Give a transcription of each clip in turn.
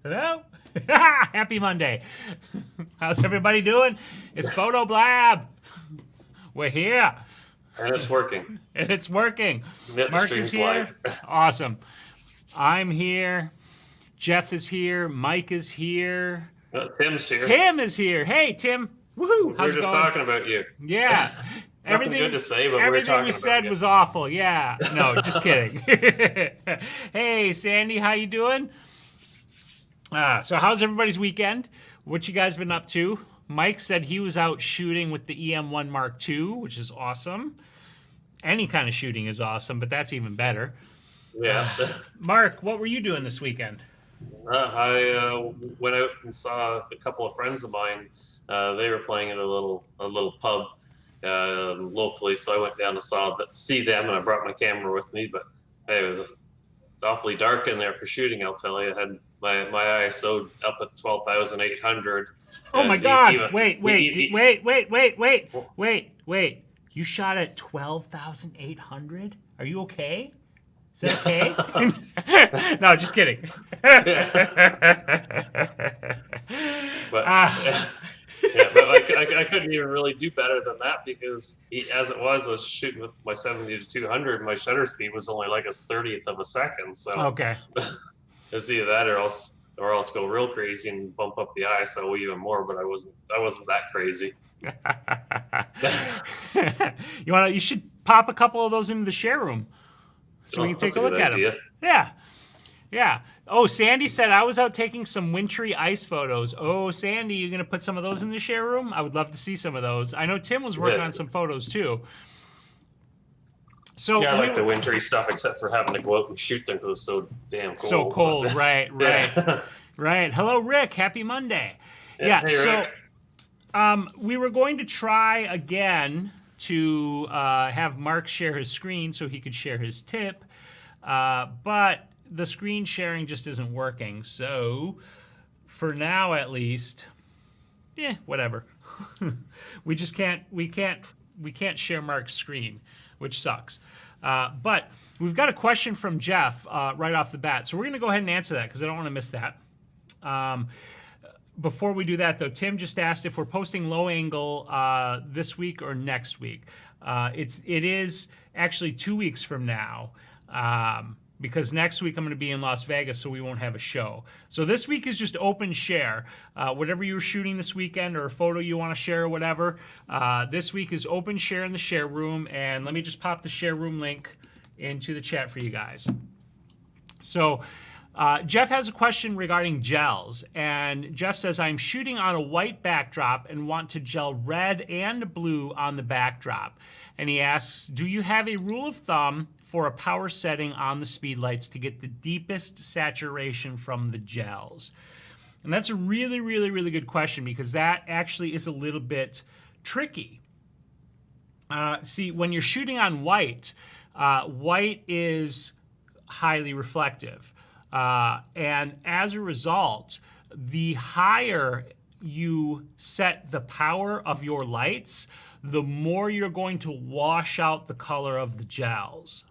Hello? Happy Monday. How's everybody doing? It's Photo Blab. We're here. And it's working. And it's working. The Mark is stream's live. here. Awesome. I'm here. Jeff is here. Mike is here. Tim's here. Tim is here. Hey, Tim. Woohoo. We were How's it just going? talking about you. Yeah. Nothing good to say, but we were everything talking we about said you. was awful. Yeah. No, just kidding. Hey, Sandy, how you doing? So how's everybody's weekend? What you guys been up to? Mike said he was out shooting with the EM1 Mark II, which is awesome. Any kind of shooting is awesome, but that's even better. Yeah. Mark, what were you doing this weekend? I went out and saw a couple of friends of mine. They were playing at a little pub locally, so I went down to see them, and I brought my camera with me. But hey, it was awfully dark in there for shooting. I'll tell you, I had my ISO up at 12,800. Oh my And God! Wait! You shot at 12,800? Are you okay? Is that okay? No, just kidding. But yeah, but I couldn't even really do better than that because as it was, I was shooting with my 70 to 200. My shutter speed was only like a 30th of a second. So Okay. it's either that or else go real crazy and bump up the ISO even more. But I wasn't that crazy. You should pop a couple of those into the share room so we can take a look at them. Yeah. Oh, Sandy said I was out taking some wintry ice photos. Oh, Sandy, you gonna put some of those in the share room? I would love to see some of those. I know Tim was working on some photos too. So yeah, I like the wintry stuff, except for having to go out and shoot them because it's so damn cold. So cold, right. Yeah. Right. Hello, Rick. Happy Monday. Yeah. Hey, so Rick. we were going to try again to have Mark share his screen so he could share his tip, but the screen sharing just isn't working. So for now, at least, whatever. We can't share Mark's screen, which sucks. But we've got a question from Jeff right off the bat, so we're going to go ahead and answer that because I don't want to miss that. Before we do that, though, Tim just asked if we're posting low angle this week or next week. It is actually 2 weeks from now. Because next week I'm going to be in Las Vegas, so we won't have a show. So this week is just open share. Whatever you're shooting this weekend or a photo you want to share or whatever, this week is open share in the share room. And let me just pop the share room link into the chat for you guys. So Jeff has a question regarding gels. And Jeff says, I'm shooting on a white backdrop and want to gel red and blue on the backdrop. And he asks, do you have a rule of thumb for a power setting on the speedlights to get the deepest saturation from the gels? And that's a really, really, really good question because that actually is a little bit tricky. See, when you're shooting on white, white is highly reflective. And as a result, the higher you set the power of your lights, the more you're going to wash out the color of the gels.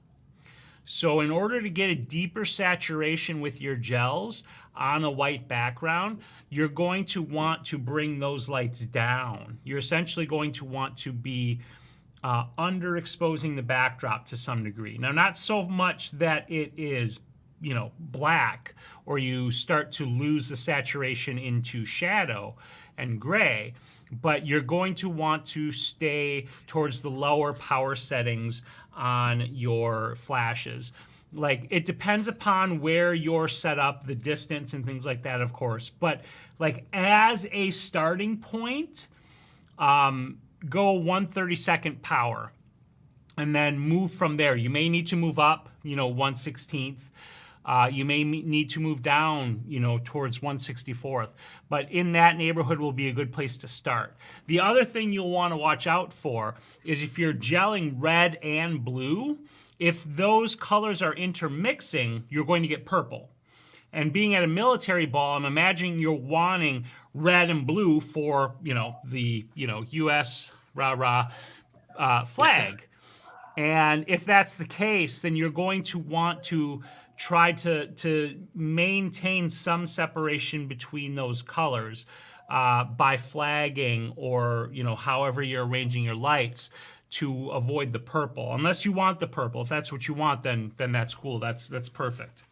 So in order to get a deeper saturation with your gels on a white background, you're going to want to bring those lights down. You're essentially going to want to be underexposing the backdrop to some degree. Now, not so much that it is, black or you start to lose the saturation into shadow and gray, but you're going to want to stay towards the lower power settings on your flashes. Like, it depends upon where you're set up, the distance and things like that, of course. But like as a starting point, go 1/32 power and then move from there. You may need to move up, 1/16. You may need to move down, towards 1/64th. But in that neighborhood will be a good place to start. The other thing you'll want to watch out for is if you're gelling red and blue, if those colors are intermixing, you're going to get purple. And being at a military ball, I'm imagining you're wanting red and blue for, the, U.S. rah-rah flag. And if that's the case, then you're going to want to try to maintain some separation between those colors by flagging, or however you're arranging your lights to avoid the purple. Unless you want the purple. If that's what you want, then that's cool. That's perfect.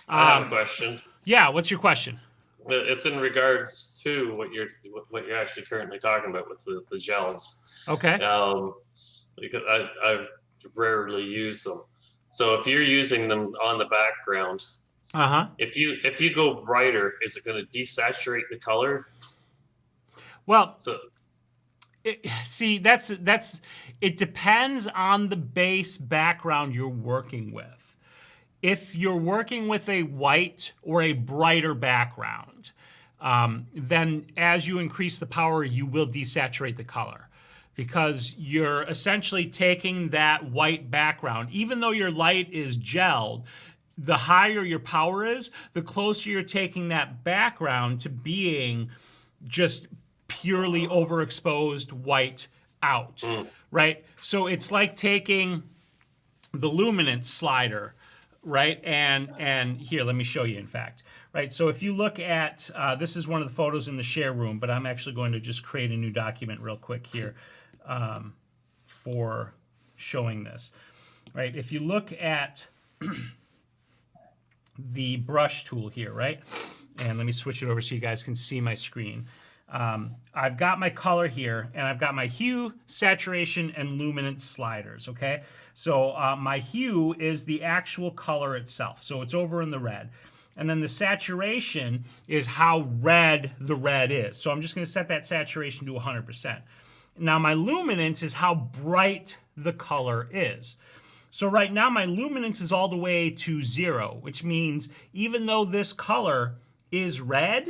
I have a question. Yeah, what's your question? It's in regards to what you're actually currently talking about with the gels. Okay. Because I've rarely used them. So if you're using them on the background, if you go brighter, is it going to desaturate the color? Well, see, it depends on the base background you're working with. If you're working with a white or a brighter background, then as you increase the power, you will desaturate the color, because you're essentially taking that white background. Even though your light is gelled, the higher your power is, the closer you're taking that background to being just purely overexposed white out, right? So it's like taking the luminance slider, right? And here, let me show you, in fact. Right, so if you look at, this is one of the photos in the share room, but I'm actually going to just create a new document real quick here for showing this. Right, if you look at the brush tool here, right? And let me switch it over so you guys can see my screen. I've got my color here, and I've got my hue, saturation, and luminance sliders, okay? So my hue is the actual color itself, so it's over in the red. And then the saturation is how red the red is. So I'm just going to set that saturation to 100%. Now my luminance is how bright the color is. So right now my luminance is all the way to 0, which means even though this color is red,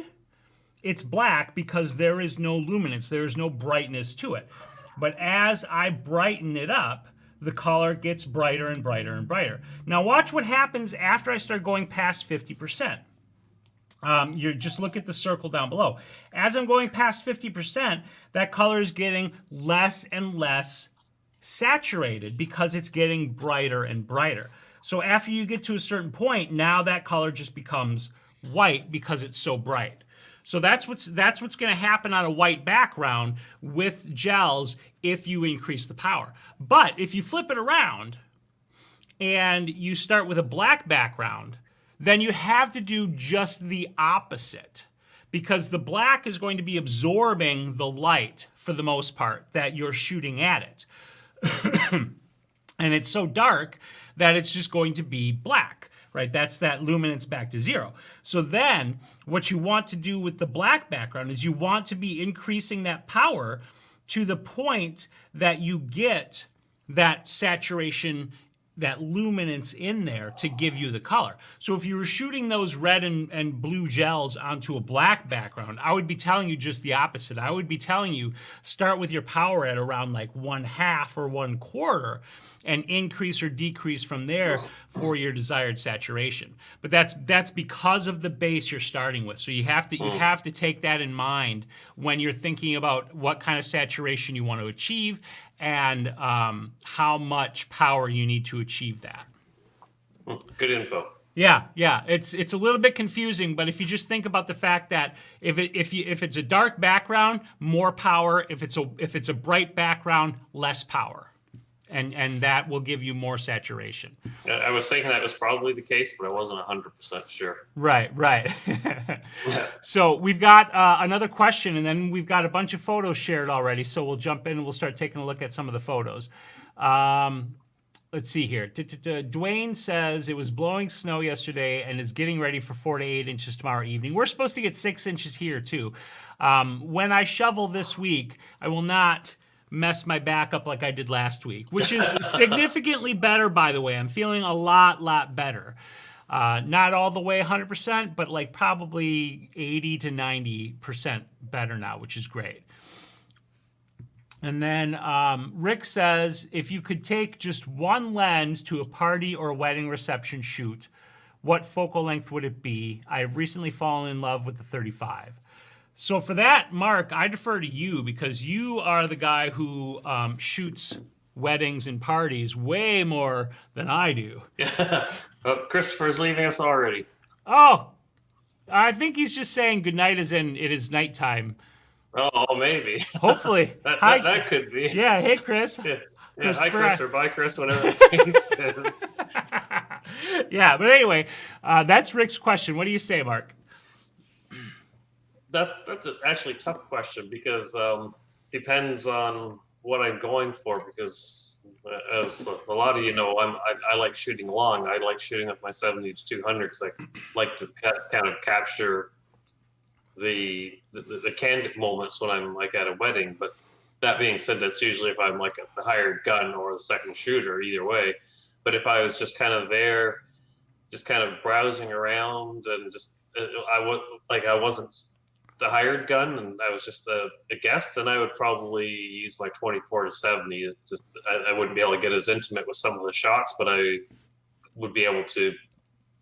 it's black because there is no luminance, there is no brightness to it. But as I brighten it up, the color gets brighter and brighter and brighter. Now watch what happens after I start going past 50%. You just look at the circle down below. As I'm going past 50%, that color is getting less and less saturated because it's getting brighter and brighter. So after you get to a certain point, now that color just becomes white because it's so bright. So that's what's going to happen on a white background with gels if you increase the power. But if you flip it around and you start with a black background, then you have to do just the opposite, because the black is going to be absorbing the light for the most part that you're shooting at it. And it's so dark that it's just going to be black. Right, that's that luminance back to 0. So then what you want to do with the black background is you want to be increasing that power to the point that you get that saturation, that luminance in there to give you the color. So if you were shooting those red and blue gels onto a black background, I would be telling you just the opposite. I would be telling you start with your power at around like 1/2 or 1/4 and increase or decrease from there for your desired saturation. But that's because of the base you're starting with. So you have to take that in mind when you're thinking about what kind of saturation you want to achieve and how much power you need to achieve that. Good info. Yeah, it's a little bit confusing, but if you just think about the fact that if it's a dark background, more power. If it's a bright background, less power. And that will give you more saturation. I was thinking that was probably the case, but I wasn't 100% sure. Right. So we've got another question, and then we've got a bunch of photos shared already. So we'll jump in and we'll start taking a look at some of the photos. Let's see here. Dwayne says it was blowing snow yesterday and is getting ready for 4 to 8 inches tomorrow evening. We're supposed to get 6 inches here too. When I shovel this week, I will not mess my back up like I did last week, which is significantly better, by the way. I'm feeling a lot better. Not all the way 100%, but like probably 80 to 90% better now, which is great. And then Rick says, if you could take just one lens to a party or a wedding reception shoot, what focal length would it be? I have recently fallen in love with the 35. So for that, Mark, I defer to you because you are the guy who shoots weddings and parties way more than I do. Yeah. Christopher's leaving us already. Oh, I think he's just saying goodnight as in it is nighttime. Oh, maybe. Hopefully. that, Hi. that that could be. Yeah, hey, Chris. Yeah. Yeah. Hi, Christopher. Chris, or bye, Chris, whatever the case is. Yeah, but anyway, that's Rick's question. What do you say, Mark? That's actually a tough question because depends on what I'm going for. Because as a lot of you know, I like shooting long. I like shooting up my 70 to 200 because I like to kind of capture the candid moments when I'm like at a wedding. But that being said, that's usually if I'm like the hired gun or the second shooter, either way. But if I was just kind of there, just kind of browsing around and just I wasn't the hired gun and I was just a guest, then I would probably use my 24 to 70. It's just I wouldn't be able to get as intimate with some of the shots, but I would be able to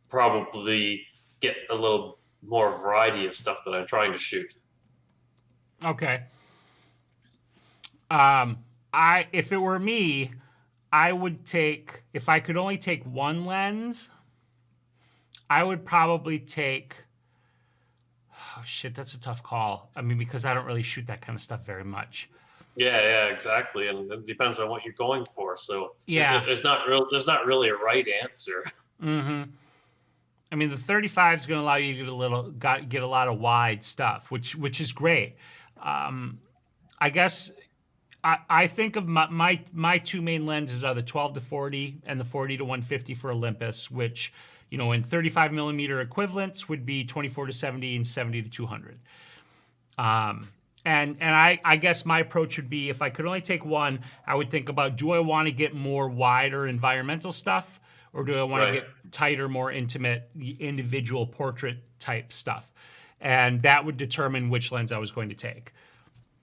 probably get a little more variety of stuff that I'm trying to shoot. Okay. If it were me, I would take, if I could only take one lens, I would probably take, oh shit, that's a tough call. I mean, because I don't really shoot that kind of stuff very much. Yeah, exactly, and it depends on what you're going for. So yeah, there's not really a right answer. Mm-hmm. I mean, the 35 is going to allow you to get a lot of wide stuff, which is great. I guess I think of my two main lenses are the 12 to 40 and the 40 to 150 for Olympus, which, you know, in 35 millimeter equivalents would be 24 to 70 and 70 to 200. And I guess my approach would be, if I could only take one, I would think about, do I want to get more wider environmental stuff, or do I want to get tighter, more intimate, individual portrait type stuff? And that would determine which lens I was going to take.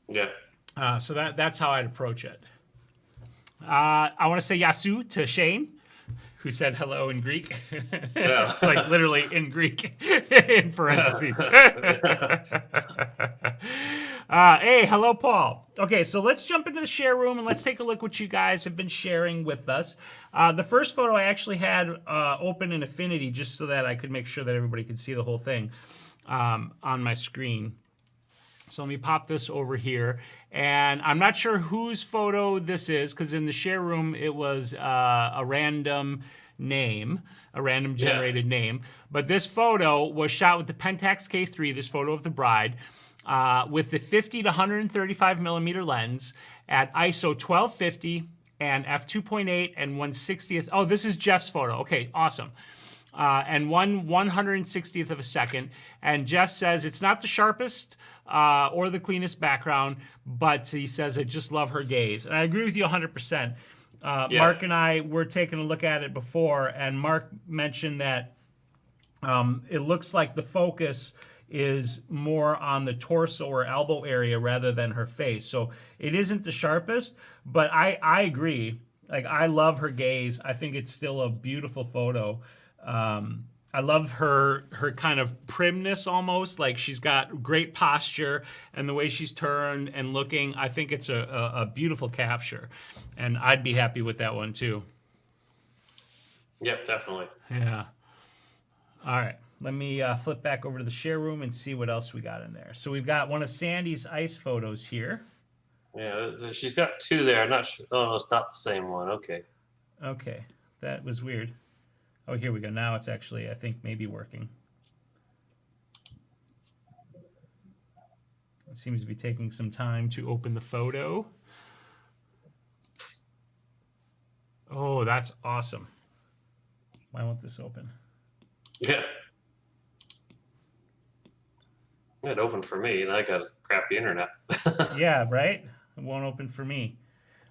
Yeah. So that's how I'd approach it. I want to say Yasu to Shane, who said hello in Greek. Yeah. Like literally in Greek, in parentheses. Hey, hello, Paul. Okay, so let's jump into the share room and let's take a look what you guys have been sharing with us. The first photo I actually had open in Affinity just so that I could make sure that everybody could see the whole thing on my screen. So let me pop this over here. And I'm not sure whose photo this is, because in the share room it was a random name, a random generated name. But this photo was shot with the Pentax K3, this photo of the bride, with the 50 to 135 millimeter lens at ISO 1250 and f2.8 and 1/60th. Oh, this is Jeff's photo. Okay, awesome. And 1/160th of a second. And Jeff says it's not the sharpest or the cleanest background, but he says, I just love her gaze. And I agree with you 100%. Mark and I were taking a look at it before, and Mark mentioned that it looks like the focus is more on the torso or elbow area rather than her face. So it isn't the sharpest, but I agree. Like, I love her gaze. I think it's still a beautiful photo. I love her kind of primness almost, like she's got great posture, and the way she's turned and looking, I think it's a beautiful capture. And I'd be happy with that one too. Yep, definitely. Yeah. All right. Let me flip back over to the share room and see what else we got in there. So we've got one of Sandy's ice photos here. Yeah, she's got two there. I'm not sure. Oh, it's not the same one. Okay. Okay. That was weird. Oh, here we go. Now it's actually, I think, maybe working. It seems to be taking some time to open the photo. Oh, that's awesome. Why won't this open? Yeah. It opened for me, and I got a crappy internet. Yeah, right? It won't open for me.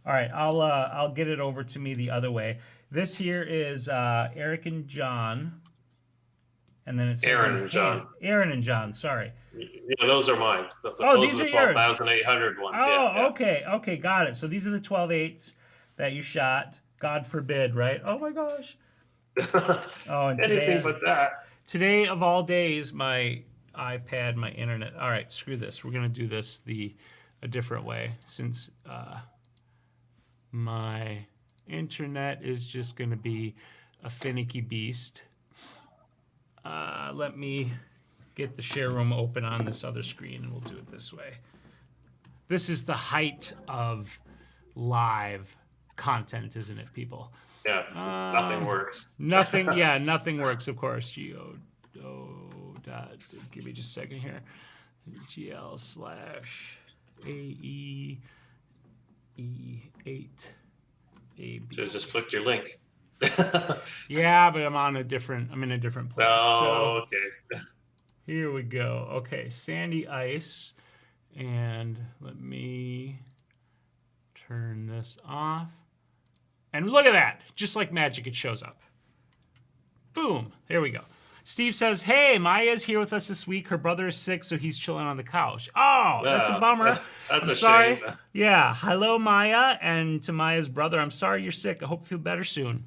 All right, I'll get it over to me the other way. This here is Eric and John, and then it says Aaron and John. Aaron and John. Sorry. Yeah, those are mine. Oh, those these are are the yours. 12,800 ones. Oh, yeah. okay, got it. So these are the 12/8s that you shot. God forbid, right? Oh my gosh. Oh, and Anything but that. Today of all days, my iPad, my internet. All right, screw this. We're gonna do this a different way, since My internet is just going to be a finicky beast. Let me get the share room open on this other screen, and we'll do it this way. This is the height of live content, isn't it, people? Yeah, nothing works. Nothing, yeah, nothing works, of course. Give me just a second here. GL/AE8AB. Should have just clicked your link. Yeah, but I'm in a different place. Oh, okay. Here we go. Okay, Sandy Ice. And let me turn this off. And look at that. Just like magic, it shows up. Boom. There we go. Steve says, hey, Maya's here with us this week. Her brother is sick, so he's chilling on the couch. Oh, that's a bummer. That's I'm a sorry. shame. Yeah. Hello, Maya. And to Maya's brother, I'm sorry you're sick. I hope you feel better soon.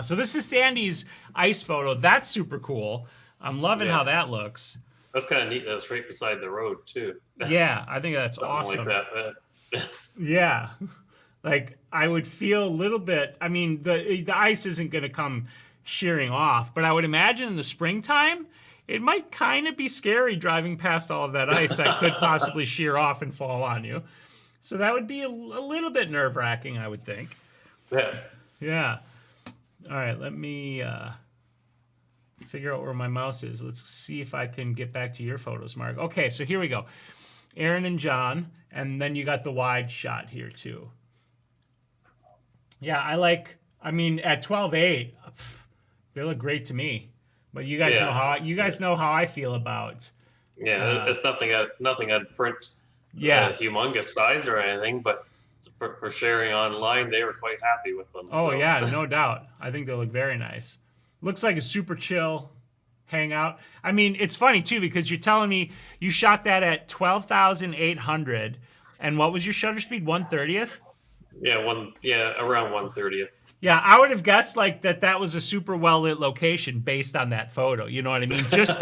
So this is Sandy's ice photo. That's super cool. I'm loving how that looks. That's kind of neat. That's right beside the road, too. Yeah, I think that's Something awesome. like that. Yeah. Like, I would feel a little bit, I mean, the ice isn't going to come shearing off, but I would imagine in the springtime, it might kind of be scary driving past all of that ice that could possibly shear off and fall on you. So that would be a little bit nerve-wracking, I would think. Yeah. Yeah. All right, let me figure out where my mouse is. Let's see if I can get back to your photos, Mark. Okay, so here we go. Aaron and John, and then you got the wide shot here, too. Yeah, I mean, at 12:8, they look great to me. But you guys know how I feel about. Yeah, it's nothing I'd print. Humongous size or anything, but for sharing online, they were quite happy with them. Oh so. yeah, no doubt. I think they look very nice. Looks like a super chill hangout. I mean, it's funny too because you're telling me you shot that at 12,800, and what was your shutter speed? 1/30th? Yeah, around 1/30th. Yeah, I would have guessed like that was a super well lit location based on that photo. You know what I mean? Just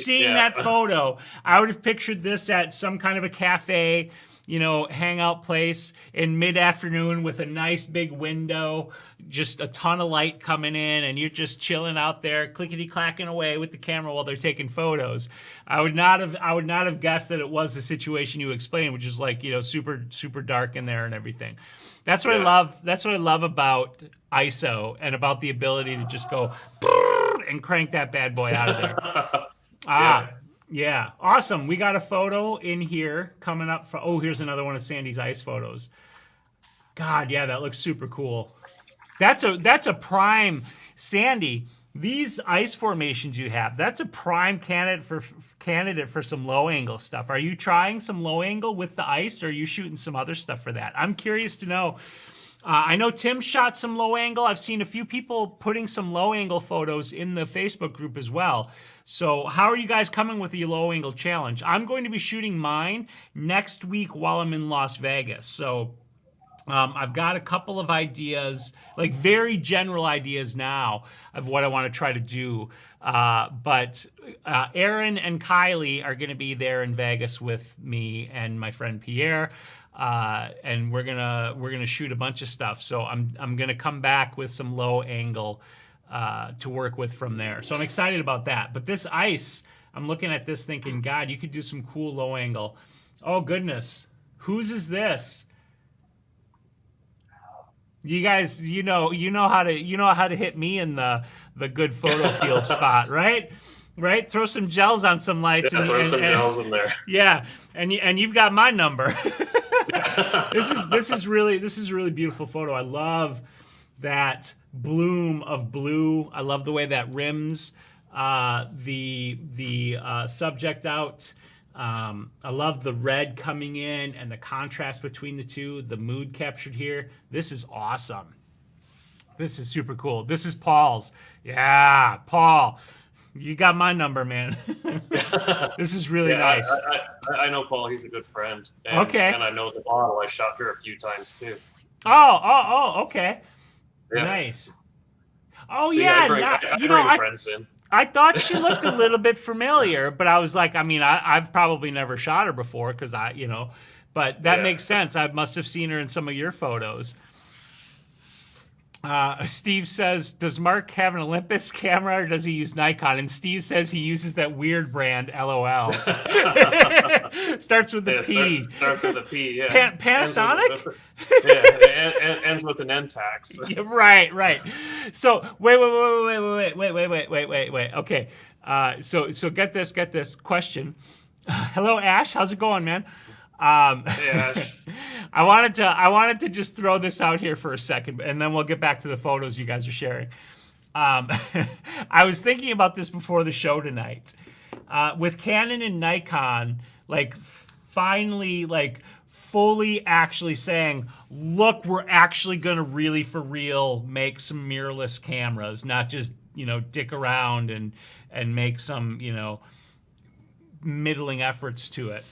seeing that photo, I would have pictured this at some kind of a cafe, hangout place in mid-afternoon with a nice big window, just a ton of light coming in, and you're just chilling out there, clickety-clacking away with the camera while they're taking photos. I would not have guessed that it was the situation you explained, which is like, super, super dark in there and everything. That's what I love. That's what I love about ISO and about the ability to just go and crank that bad boy out of there. Yeah, awesome. We got a photo in here coming up. Here's another one of Sandy's ice photos. God, yeah, that looks super cool. That's a prime, Sandy. These ice formations you have, that's a prime candidate for some low angle stuff. Are you trying some low angle with the ice, or are you shooting some other stuff for that? I'm curious to know. I know Tim shot some low angle. I've seen a few people putting some low angle photos in the Facebook group as well. So how are you guys coming with the low angle challenge? I'm going to be shooting mine next week while I'm in Las Vegas. So I've got a couple of ideas, like very general ideas now of what I want to try to do. But Aaron and Kylie are going to be there in Vegas with me and my friend Pierre. And we're gonna shoot a bunch of stuff. So I'm gonna come back with some low angle to work with from there. So I'm excited about that. But this ice, I'm looking at this thinking, God, you could do some cool low angle. Oh goodness, whose is this? You guys, you know how to hit me in the good photo field spot, right? Right? Throw some gels on some lights. Yeah, throw some gels in there. Yeah, and you've got my number. This is really beautiful photo. I love that bloom of blue. I love the way that rims the subject out. I love the red coming in and the contrast between the two, the mood captured here. This is awesome. This is super cool. This is Paul's. Yeah, Paul. You got my number, man. This is really nice. I know Paul. He's a good friend. And, okay. And I know the model. I shot her a few times too. Oh, okay. Yeah. Nice. Oh, see, yeah. I bring friends in. I thought she looked a little bit familiar, but I was like, I mean, I've probably never shot her before because but that makes sense. I must have seen her in some of your photos. Steve says, does Mark have an Olympus camera or does he use Nikon? And Steve says he uses that weird brand, LOL. Starts with a P. Starts with a P, yeah. Panasonic? Ends with an N-tax. Yeah, right. So, wait. Okay. So get this question. Hello, Ash. How's it going, man? Hey, Ash. I wanted to just throw this out here for a second, and then we'll get back to the photos you guys are sharing. I was thinking about this before the show tonight. With Canon and Nikon, like finally, like fully actually saying, look, we're actually gonna really for real make some mirrorless cameras, not just dick around and make some middling efforts to it.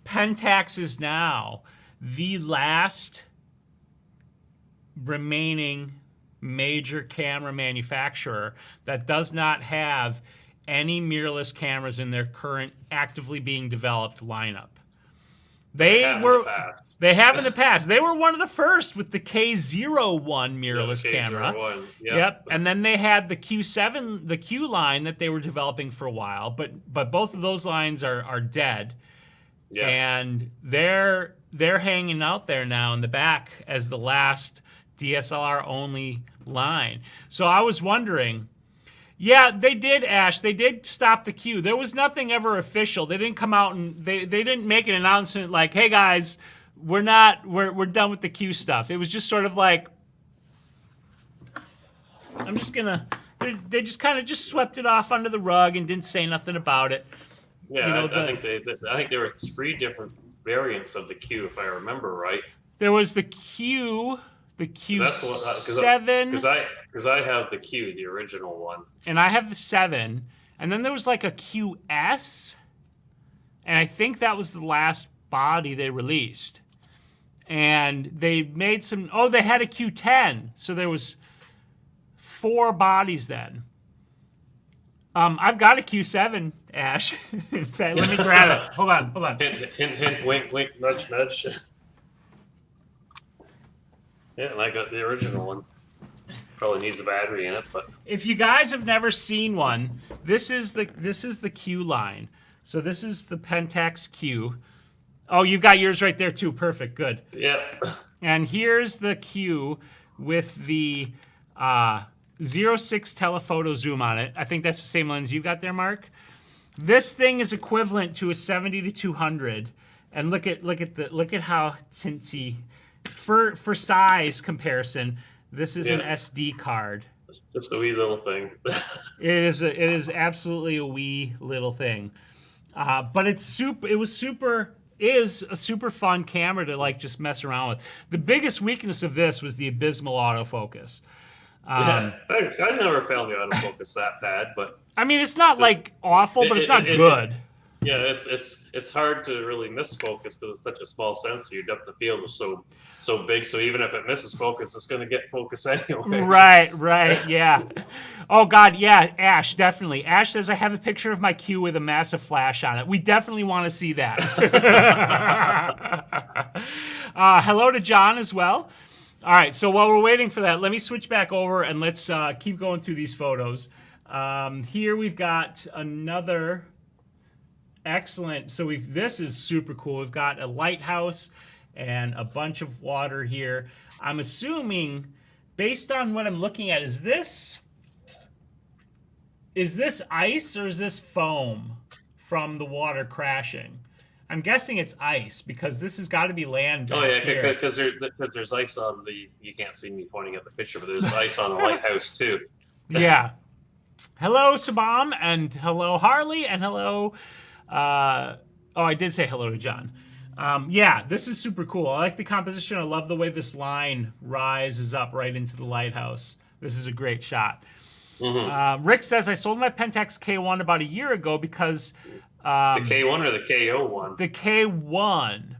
Pentax is now the last remaining major camera manufacturer that does not have any mirrorless cameras in their current actively being developed lineup. They have in the past. They were one of the first with the K01 mirrorless camera. Yep. And then they had the Q7, the Q line that they were developing for a while, but both of those lines are dead. Yeah. And they're hanging out there now in the back as the last DSLR only line. So I was wondering, yeah, they did, Ash. They did stop the Q. There was nothing ever official. They didn't come out and they didn't make an announcement like, "Hey guys, we're done with the Q stuff." It was just sort of like, they just kind of just swept it off under the rug and didn't say nothing about it. Yeah, I think there were 3 different variants of the Q, if I remember right. There was the Q. The Q7. Because I have the Q, the original one. And I have the 7. And then there was like a QS. And I think that was the last body they released. And they made some... Oh, they had a Q10. So there was 4 bodies then. I've got a Q7, Ash. In fact, let me grab it. Hold on. Hint, wink, nudge, nudge. Yeah, and I got the original one. Probably needs a battery in it, but if you guys have never seen one, this is the Q line. So this is the Pentax Q. Oh, you got yours right there too. Perfect, good. Yep. And here's the Q with the 06 telephoto zoom on it. I think that's the same lens you got there, Mark. This thing is equivalent to a 70-200, and look at how tinsy. For size comparison, this is an SD card. Just a wee little thing. It is absolutely a wee little thing, but it's super. It is a super fun camera to like just mess around with. The biggest weakness of this was the abysmal autofocus. I never found the autofocus that bad, but I mean it's not like awful, but it's not good. Yeah, it's hard to really miss focus because it's such a small sensor. Your depth of field is so big, so even if it misses focus, it's going to get focus anyway. Right, yeah. Oh God, yeah, Ash, definitely. Ash says I have a picture of my Q with a massive flash on it. We definitely want to see that. Hello to John as well. All right, so while we're waiting for that, let me switch back over and let's keep going through these photos. Here we've got another. Excellent. So this is super cool. We've got a lighthouse and a bunch of water here. I'm assuming, based on what I'm looking at, is this ice or is this foam from the water crashing? I'm guessing it's ice because this has got to be land. Oh yeah, because there's ice on the. You can't see me pointing at the picture, but there's ice on the lighthouse too. Yeah. Hello, Sabam, and hello, Harley, and hello. I did say hello to John. Yeah, this is super cool. I like the composition. I love the way this line rises up right into the lighthouse. This is a great shot. Mm-hmm. Rick says, I sold my Pentax K1 about a year ago because... the K1 or the KO1? The K1.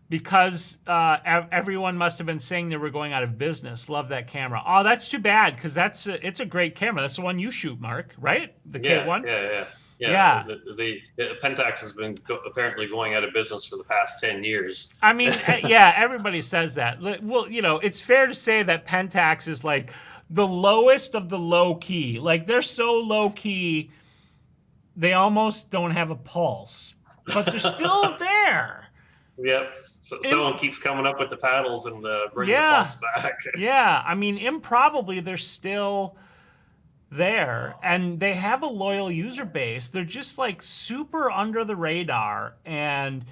Because everyone must have been saying they were going out of business. Love that camera. Oh, that's too bad because it's a great camera. That's the one you shoot, Mark, right? The K1? Yeah. The Pentax has been apparently going out of business for the past 10 years. I mean, yeah, everybody says that. Well, it's fair to say that Pentax is like the lowest of the low key. Like, they're so low key, they almost don't have a pulse, but they're still there. Yep. So someone keeps coming up with the paddles and bringing the Yeah. pulse back. Yeah, I mean, improbably they're still there, and they have a loyal user base. They're just like super under the radar, and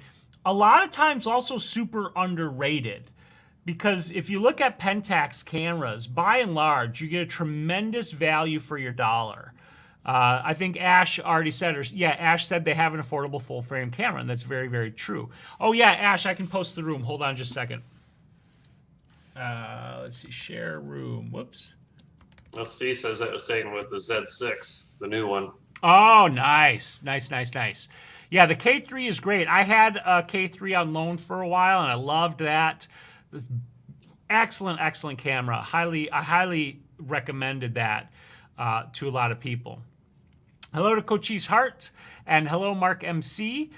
a lot of times also super underrated. Because if you look at Pentax cameras, by and large, you get a tremendous value for your dollar. I think Ash already said, Ash said they have an affordable full frame camera, and that's very, very true. Oh yeah, Ash, I can post the room. Hold on just a second. Let's see, share room. Whoops. Let's see, says that was taken with the Z6, the new one. Oh, nice. Nice. Yeah, the K3 is great. I had a K3 on loan for a while, and I loved that. This excellent camera. I highly recommended that to a lot of people. Hello to Cochise Heart, and hello, Mark MC.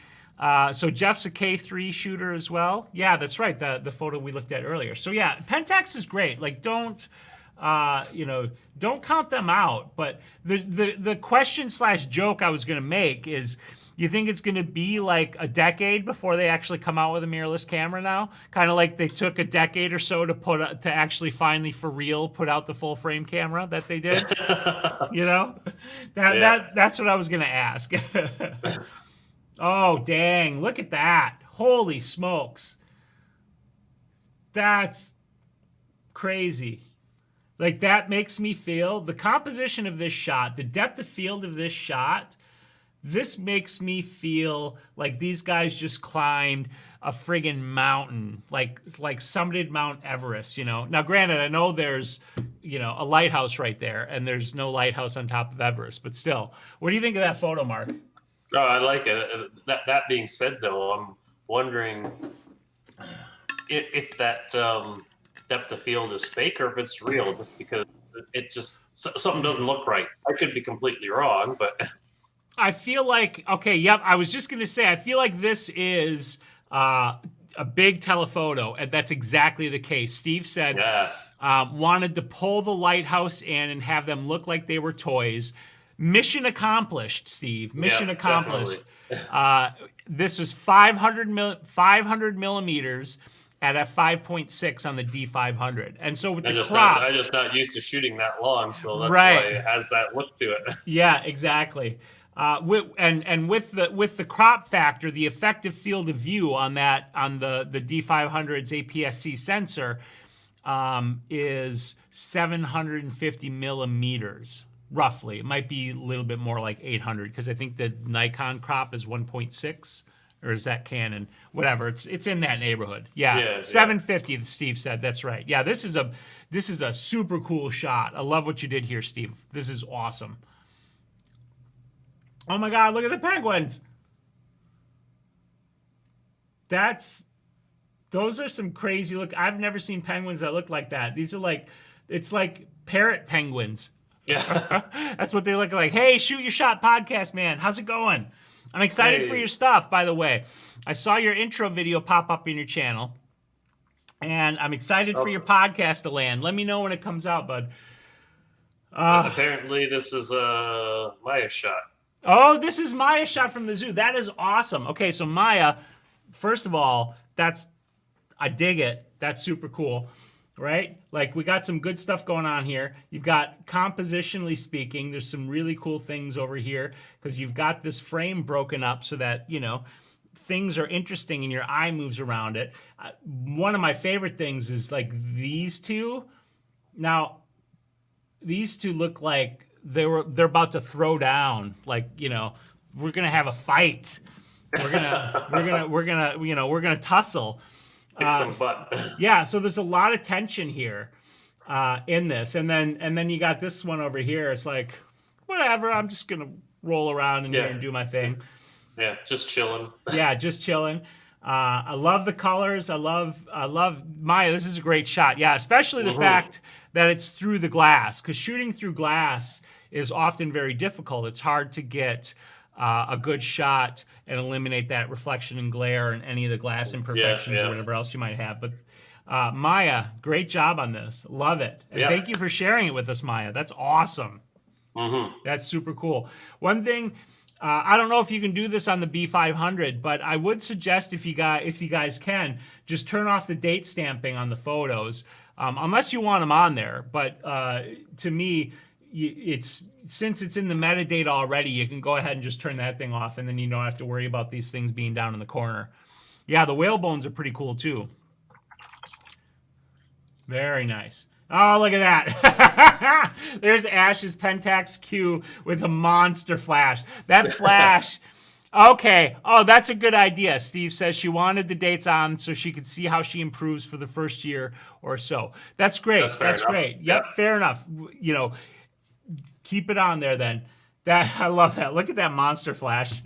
So Jeff's a K3 shooter as well. Yeah, that's right, the photo we looked at earlier. So yeah, Pentax is great. Like, don't count them out. But the question / joke I was going to make is, you think it's going to be like a decade before they actually come out with a mirrorless camera now? Kind of like they took a decade or so to actually finally for real put out the full frame camera that they did. That's what I was going to ask. Oh, dang, look at that. Holy smokes. That's crazy. Like, that makes me feel, the composition of this shot, the depth of field of this shot, this makes me feel like these guys just climbed a friggin' mountain, like summited Mount Everest, Now, granted, I know there's, a lighthouse right there, and there's no lighthouse on top of Everest, but still. What do you think of that photo, Mark? Oh, I like it. That being said, though, I'm wondering if that depth of field is fake or if it's real, just because it just something doesn't look right. I could be completely wrong, but I feel like, okay, yep, I was just going to say, I feel like this is a big telephoto, and that's exactly the case. Steve said wanted to pull the lighthouse in and have them look like they were toys. Mission accomplished, Steve. Mission accomplished. This was 500 millimeters at f5.6 on the D500. And so with the crop... I'm just not used to shooting that long, so that's why it has that look to it. Yeah, exactly. With the crop factor, the effective field of view on the D500's APS-C sensor is 750 millimeters, roughly. It might be a little bit more like 800, because I think the Nikon crop is 1.6, or is that Canon? Whatever, it's in that neighborhood. Yeah, 750. Steve said that's right. Yeah, this is a super cool shot. I love what you did here, Steve. This is awesome. Oh my God, look at the penguins. Those are some crazy look. I've never seen penguins that look like that. These are it's like parrot penguins. Yeah. That's what they look like. Hey, Shoot Your Shot podcast, man. How's it going? I'm excited for your stuff, by the way. I saw your intro video pop up in your channel, and I'm excited for your podcast to land. Let me know when it comes out, bud. Apparently, this is Maya's shot. Oh, this is Maya's shot from the zoo. That is awesome. Okay, so Maya, first of all, I dig it. That's super cool, right? Like, we got some good stuff going on here. You've got, compositionally speaking, there's some really cool things over here, because you've got this frame broken up so that, things are interesting and your eye moves around it. One of my favorite things is, like, these two. Now, these two look like they're about to throw down, like, we're gonna have a fight. We're gonna tussle. Kick some butt. Yeah, so there's a lot of tension here in this, and then you got this one over here. It's like, whatever. I'm just gonna roll around in here and do my thing. Yeah, just chilling. Yeah, just chilling. I love the colors. I love Maya. This is a great shot. Yeah, especially the fact that it's through the glass, because shooting through glass is often very difficult. It's hard to get a good shot and eliminate that reflection and glare and any of the glass imperfections or whatever else you might have. But Maya, great job on this. Love it. And thank you for sharing it with us, Maya. That's awesome. That's super cool. One thing, I don't know if you can do this on the B500, but I would suggest if you guys can, just turn off the date stamping on the photos, unless you want them on there. But to me, since it's in the metadata already, you can go ahead and just turn that thing off, and then you don't have to worry about these things being down in the corner. Yeah, the whale bones are pretty cool too. Very nice. Oh, look at that. There's Ash's Pentax Q with a monster flash. That flash. Okay. Oh, that's a good idea. Steve says she wanted the dates on so she could see how she improves for the first year or so. That's great. That's great. Yep, fair enough. You know, keep it on there then. I love that. Look at that monster flash.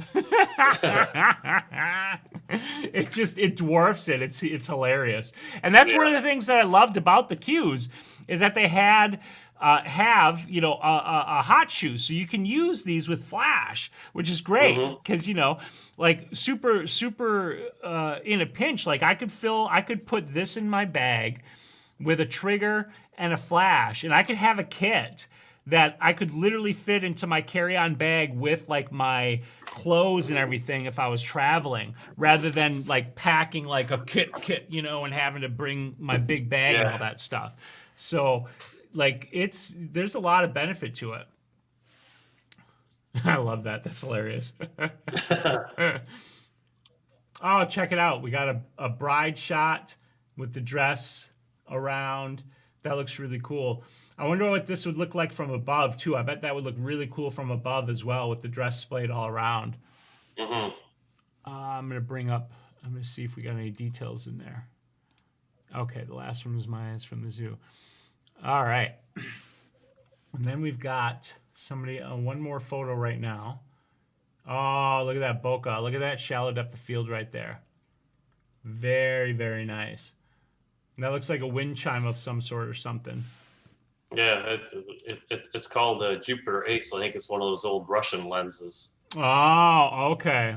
It dwarfs it. It's hilarious. And that's one of the things that I loved about the Qs is that they have a hot shoe, so you can use these with flash, which is great because like super in a pinch, like I could put this in my bag with a trigger and a flash, and I could have a kit that I could literally fit into my carry-on bag with like my clothes and everything if I was traveling, rather than like packing like a kit, and having to bring my big bag and all that stuff. So like there's a lot of benefit to it. I love that. That's hilarious. Oh, check it out. We got a bride shot with the dress around. That looks really cool. I wonder what this would look like from above, too. I bet that would look really cool from above as well with the dress splayed all around. I'm going to see if we got any details in there. Okay, the last one was Maya's from the zoo. All right. And then we've got somebody on one more photo right now. Oh, look at that bokeh. Look at that shallow depth of field right there. Very, very nice. And that looks like a wind chime of some sort or something. Yeah, it's called a Jupiter Ace. I think it's one of those old Russian lenses. Oh, okay.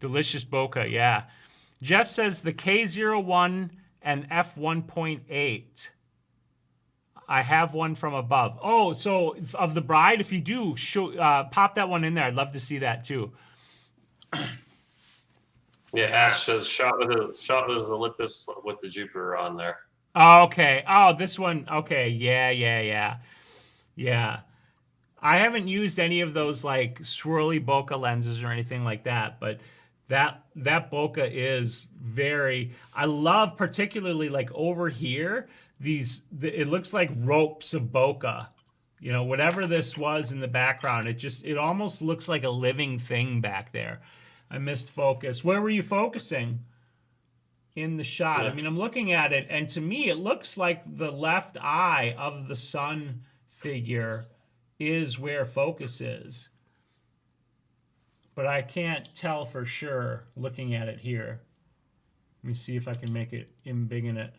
Delicious bokeh, yeah. Jeff says the K01 and f1.8. I have one from above. Oh, so of the bride, if you do, pop that one in there. I'd love to see that too. Yeah, Ash says shot with his Olympus with the Jupiter on there. Okay. Oh, this one. Okay. Yeah. I haven't used any of those like swirly bokeh lenses or anything like that, but that bokeh is very. I love particularly like over here. It looks like ropes of bokeh. Whatever this was in the background, it almost looks like a living thing back there. I missed focus. Where were you focusing in the shot? Yeah. I mean, I'm looking at it, and to me, it looks like the left eye of the sun figure is where focus is. But I can't tell for sure looking at it here. Let me see if I can make it embiggen it.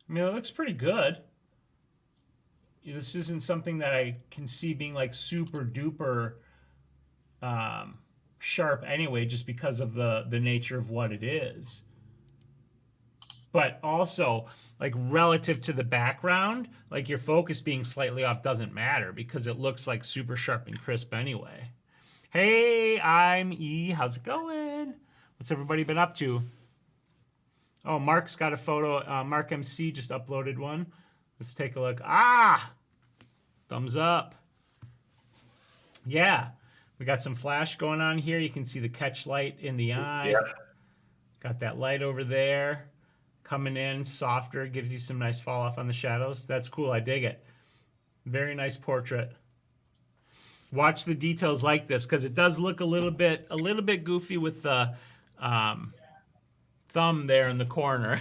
I mean, it looks pretty good. This isn't something that I can see being like super duper sharp anyway, just because of the nature of what it is. But also, like relative to the background, like your focus being slightly off doesn't matter because it looks like super sharp and crisp anyway. Hey, I'm E. How's it going? What's everybody been up to? Oh, Mark's got a photo. Mark MC just uploaded one. Let's take a look. Thumbs up. Yeah. We got some flash going on here. You can see the catch light in the eye. Yeah. Got that light over there. Coming in softer. Gives you some nice fall off on the shadows. That's cool. I dig it. Very nice portrait. Watch the details like this because it does look a little bit goofy with the thumb there in the corner.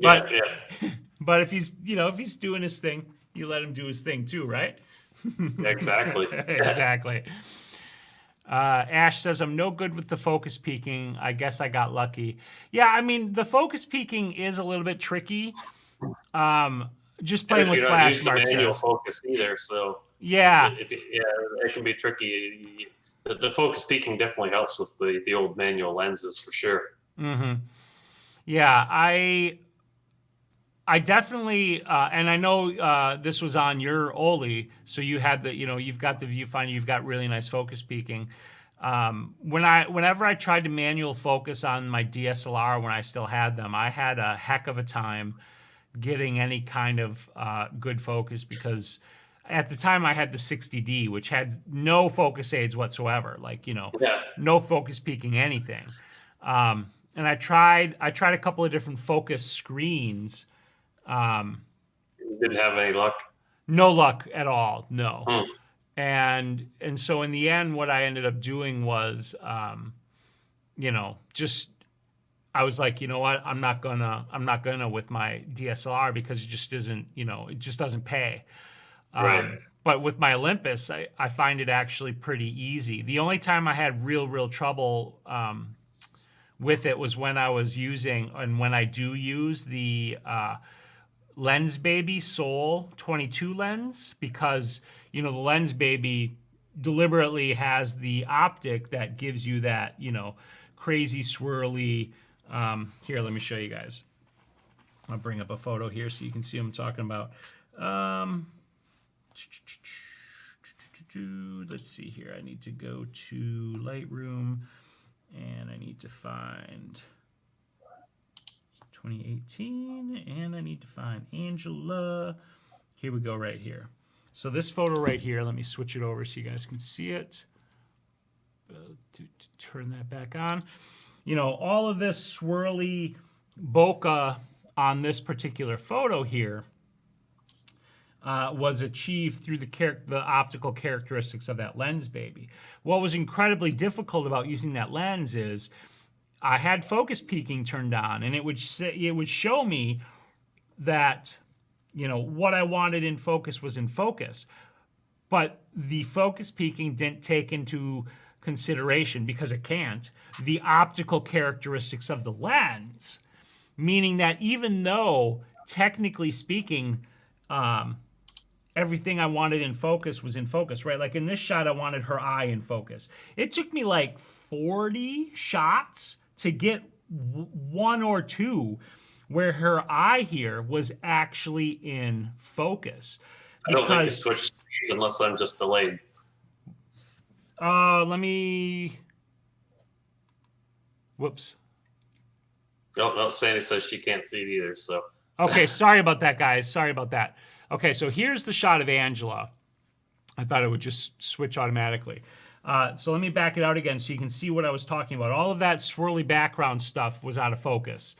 But but if he's doing his thing, you let him do his thing too, right? Exactly. Exactly. Ash says, I'm no good with the focus peaking. I guess I got lucky. Yeah, I mean, the focus peaking is a little bit tricky. just And playing if with you're not flash, used to Mark manual says. focus either, so Yeah. yeah, it can be tricky. The focus peaking definitely helps with the old manual lenses for sure. Mm-hmm. Yeah, I definitely, and I know this was on your Oli, so you had the, you've got the viewfinder, you've got really nice focus peaking. Whenever I tried to manual focus on my DSLR when I still had them, I had a heck of a time getting any kind of good focus because at the time I had the 60D, which had no focus aids whatsoever, like Yeah, no focus peaking anything. And I tried a couple of different focus screens. didn't have any luck. No luck at all. No. Hmm. And so in the end, what I ended up doing was, just I was like, you know what, I'm not gonna with my DSLR because it just isn't, it just doesn't pay. Right. But with my Olympus, I find it actually pretty easy. The only time I had real trouble with it was when I was using, and when I do use the Lens Baby Sol 22 lens, because the Lens Baby deliberately has the optic that gives you that crazy swirly. Here, let me show you guys. I'll bring up a photo here so you can see what I'm talking about. Let's see here. I need to go to Lightroom and I need to find 2018 and I need to find Angela. Here we go, right here. So this photo right here, let me switch it over so you guys can see it. To turn that back on. All of this swirly bokeh on this particular photo here was achieved through the optical characteristics of that Lens Baby. What was incredibly difficult about using that lens is I had focus peaking turned on, and it would show me that what I wanted in focus was in focus, but the focus peaking didn't take into consideration, because it can't, the optical characteristics of the lens, meaning that even though technically speaking everything I wanted in focus was in focus, right? Like in this shot, I wanted her eye in focus. It took me like 40 shots to get one or two where her eye here was actually in focus. I don't think it switched speeds unless I'm just delayed. Let me. Whoops. No, Sandy says she can't see it either. So. Okay, sorry about that, guys. Sorry about that. Okay, so here's the shot of Angela. I thought it would just switch automatically. So let me back it out again so you can see what I was talking about. All of that swirly background stuff was out of focus,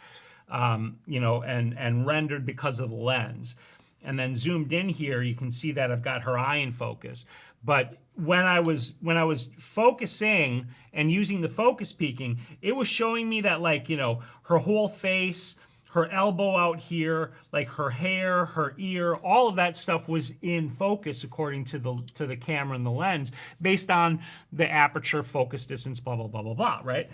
and rendered because of the lens. And then zoomed in here, you can see that I've got her eye in focus. But when I was focusing and using the focus peaking, it was showing me that her whole face, her elbow out here, like her hair, her ear, all of that stuff was in focus according to the camera and the lens, based on the aperture, focus distance, blah blah blah blah blah, right?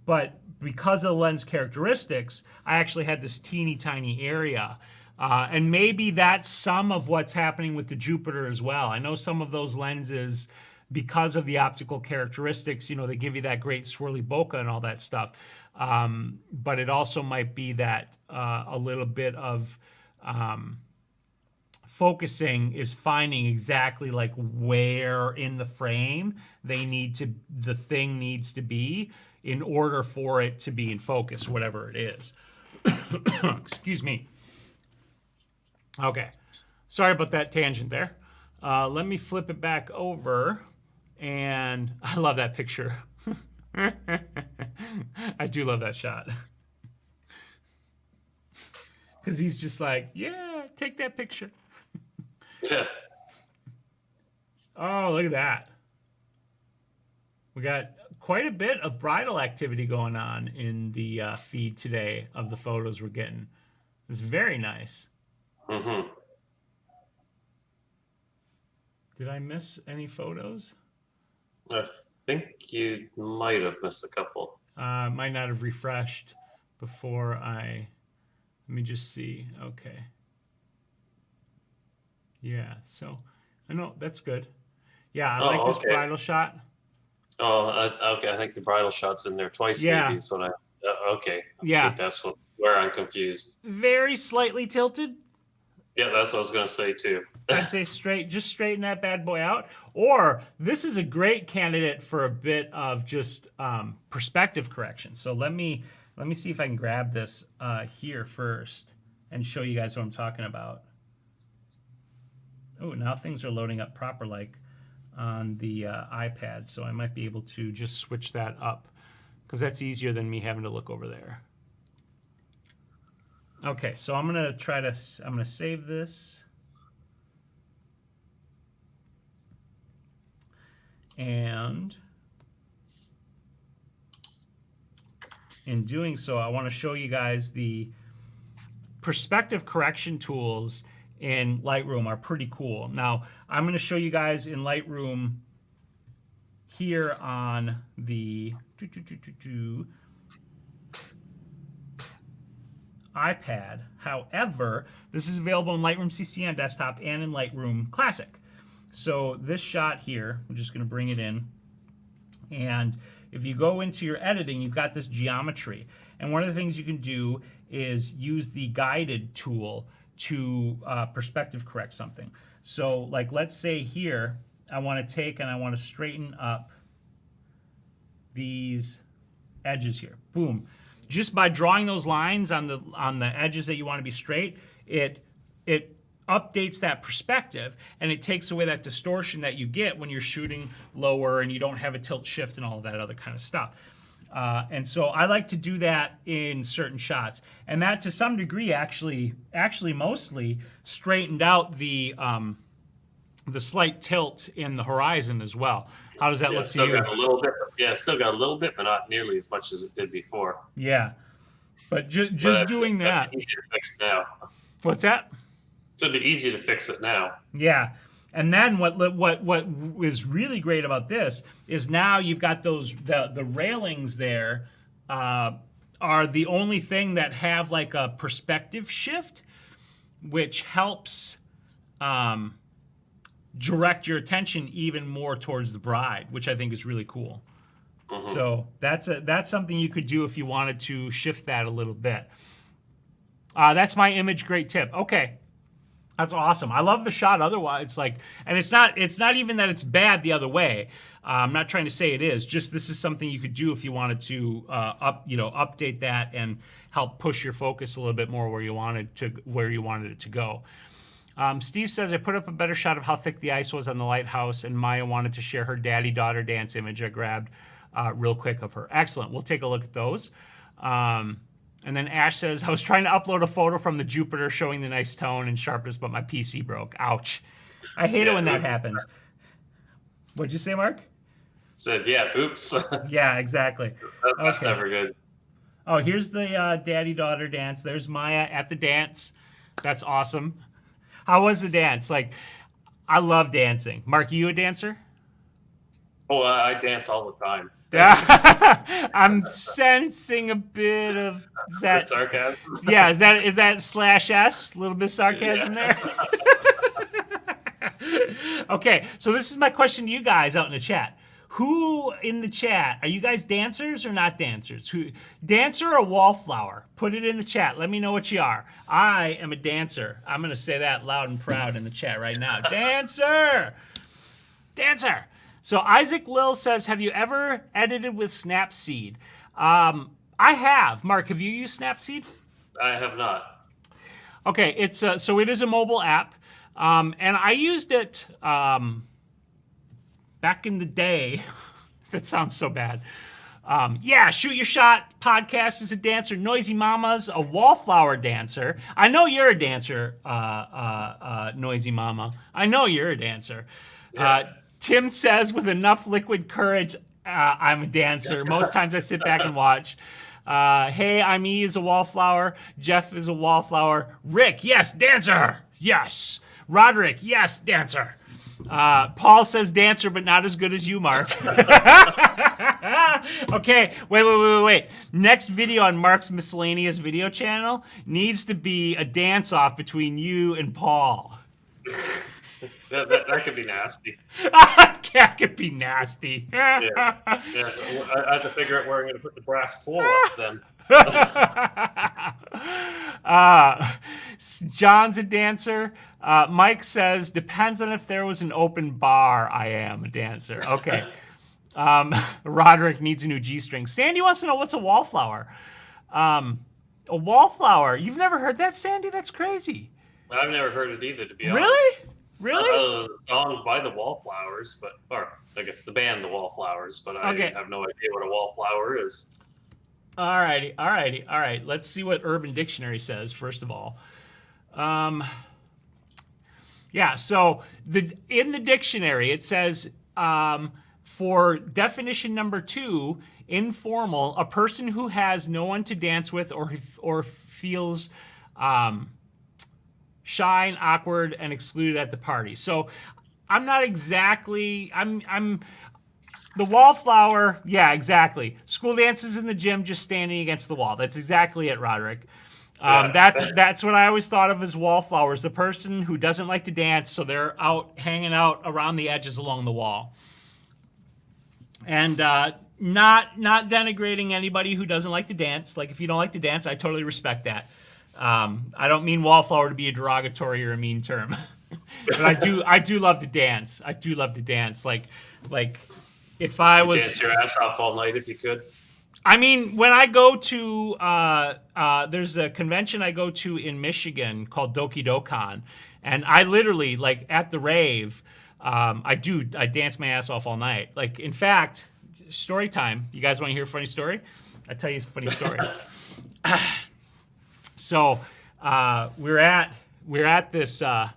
But because of the lens characteristics, I actually had this teeny tiny area. And maybe that's some of what's happening with the Jupiter as well. I know some of those lenses, because of the optical characteristics, they give you that great swirly bokeh and all that stuff. But it also might be that a little bit of focusing is finding exactly like where in the frame the thing needs to be in order for it to be in focus, whatever it is. Excuse me. Okay, sorry about that tangent there. Let me flip it back over, and I love that picture. I do love that shot. Because he's just like, yeah, take that picture. Yeah. Oh, look at that. We got quite a bit of bridal activity going on in the feed today of the photos we're getting. It's very nice. Mm-hmm. Did I miss any photos? I think you might have missed a couple. Might not have refreshed before I. Let me just see. Okay. Yeah. So I know that's good. Yeah, I like Oh, this okay. bridle shot. Oh, okay. I think the bridal shot's in there twice. Maybe Yeah. is what I. Okay, I Yeah. think that's where I'm confused. Very slightly tilted. Yeah, that's what I was gonna say too. I'd say just straighten that bad boy out. Or this is a great candidate for a bit of just perspective correction. So let me see if I can grab this here first and show you guys what I'm talking about. Oh, now things are loading up proper like on the iPad, so I might be able to just switch that up because that's easier than me having to look over there. Okay, so I'm gonna save this. And in doing so, I want to show you guys the perspective correction tools in Lightroom are pretty cool. Now, I'm going to show you guys in Lightroom here on the iPad. However, this is available in Lightroom CC on desktop and in Lightroom Classic. So this shot here, I'm just going to bring it in. And if you go into your editing, you've got this geometry. And one of the things you can do is use the guided tool to perspective correct something. So like let's say here, I want to take and I want to straighten up these edges here. Boom. Just by drawing those lines on the edges that you want to be straight, it updates that perspective and it takes away that distortion that you get when you're shooting lower and you don't have a tilt shift and all of that other kind of stuff. And so I like to do that in certain shots, and that to some degree actually mostly straightened out the slight tilt in the horizon as well. How does that look to you? Got a little bit. Yeah, still got a little bit, but not nearly as much as it did before. Yeah, but just doing that. Easy to fix now. What's that? It's a bit easy to fix it now. Yeah. And then what is really great about this is now you've got the railings there are the only thing that have like a perspective shift, which helps direct your attention even more towards the bride, which I think is really cool. Mm-hmm. So that's something you could do if you wanted to shift that a little bit. That's my image. Great tip. Okay. That's awesome. I love the shot. Otherwise, it's like, and it's not even that it's bad the other way. I'm not trying to say it is. Just this is something you could do if you wanted to update that and help push your focus a little bit more where you wanted it to go. Steve says I put up a better shot of how thick the ice was on the lighthouse, and Maya wanted to share her daddy-daughter dance image I grabbed real quick of her. Excellent. We'll take a look at those. And then Ash says, I was trying to upload a photo from the Jupiter showing the nice tone and sharpness, but my PC broke. Ouch. I hate it when that happens. What'd you say, Mark? Said, yeah, oops. Yeah, exactly. That's never good. Oh, here's the daddy-daughter dance. There's Maya at the dance. That's awesome. How was the dance? Like, I love dancing. Mark, you a dancer? Oh, I dance all the time. I'm sensing a bit of that sarcasm. Yeah, is that /S? A little bit of sarcasm there. Okay, so this is my question to you guys out in the chat. Who in the chat, are you guys dancers or not dancers? Dancer or wallflower? Put it in the chat. Let me know what you are. I am a dancer. I'm going to say that loud and proud in the chat right now. Dancer! Dancer! So Isaac Lil says, have you ever edited with Snapseed? I have. Mark, have you used Snapseed? I have not. Okay, it's so it is a mobile app, and I used it back in the day. That sounds so bad. Yeah, Shoot Your Shot podcast is a dancer. Noisy Mama's a wallflower dancer. I know you're a dancer, Noisy Mama. I know you're a dancer. Yeah. Tim says, with enough liquid courage, I'm a dancer. Most times I sit back and watch. Hey, I'm E is a wallflower. Jeff is a wallflower. Rick, yes, dancer. Yes. Roderick, yes, dancer. Paul says dancer, but not as good as you, Mark. Okay, wait. Next video on Mark's miscellaneous video channel needs to be a dance-off between you and Paul. that could be nasty. Cat could be nasty. Yeah. I have to figure out where I'm going to put the brass pole up then. John's a dancer. Mike says, depends on if there was an open bar. I am a dancer. Okay. Roderick needs a new G-string. Sandy wants to know what's a wallflower. A wallflower. You've never heard that, Sandy? That's crazy. I've never heard it either, to be honest. Really? Really? The song by the Wallflowers, or I guess the band the Wallflowers, but I have no idea what a wallflower is. All right. Let's see what Urban Dictionary says, first of all. Yeah, so in the dictionary, it says, for definition number 2, informal, a person who has no one to dance with or feels shy and awkward and excluded at the party. So I'm not exactly, I'm the wallflower. Yeah, exactly. School dances in the gym, just standing against the wall. That's exactly it, Roderick. That's what I always thought of as wallflowers, the person who doesn't like to dance, so they're out hanging out around the edges along the wall. And not denigrating anybody who doesn't like to dance. Like, if you don't like to dance, I totally respect that. I don't mean wallflower to be a derogatory or a mean term, but I do love to dance. I do love to dance. Like if I was dance your ass off all night if you could. I mean, when I go to there's a convention I go to in Michigan called Doki Dokkan, and I literally, like, at the rave, I dance my ass off all night. Like, in fact, story time. You guys want to hear a funny story? I'll tell you a funny story. So we're at this. I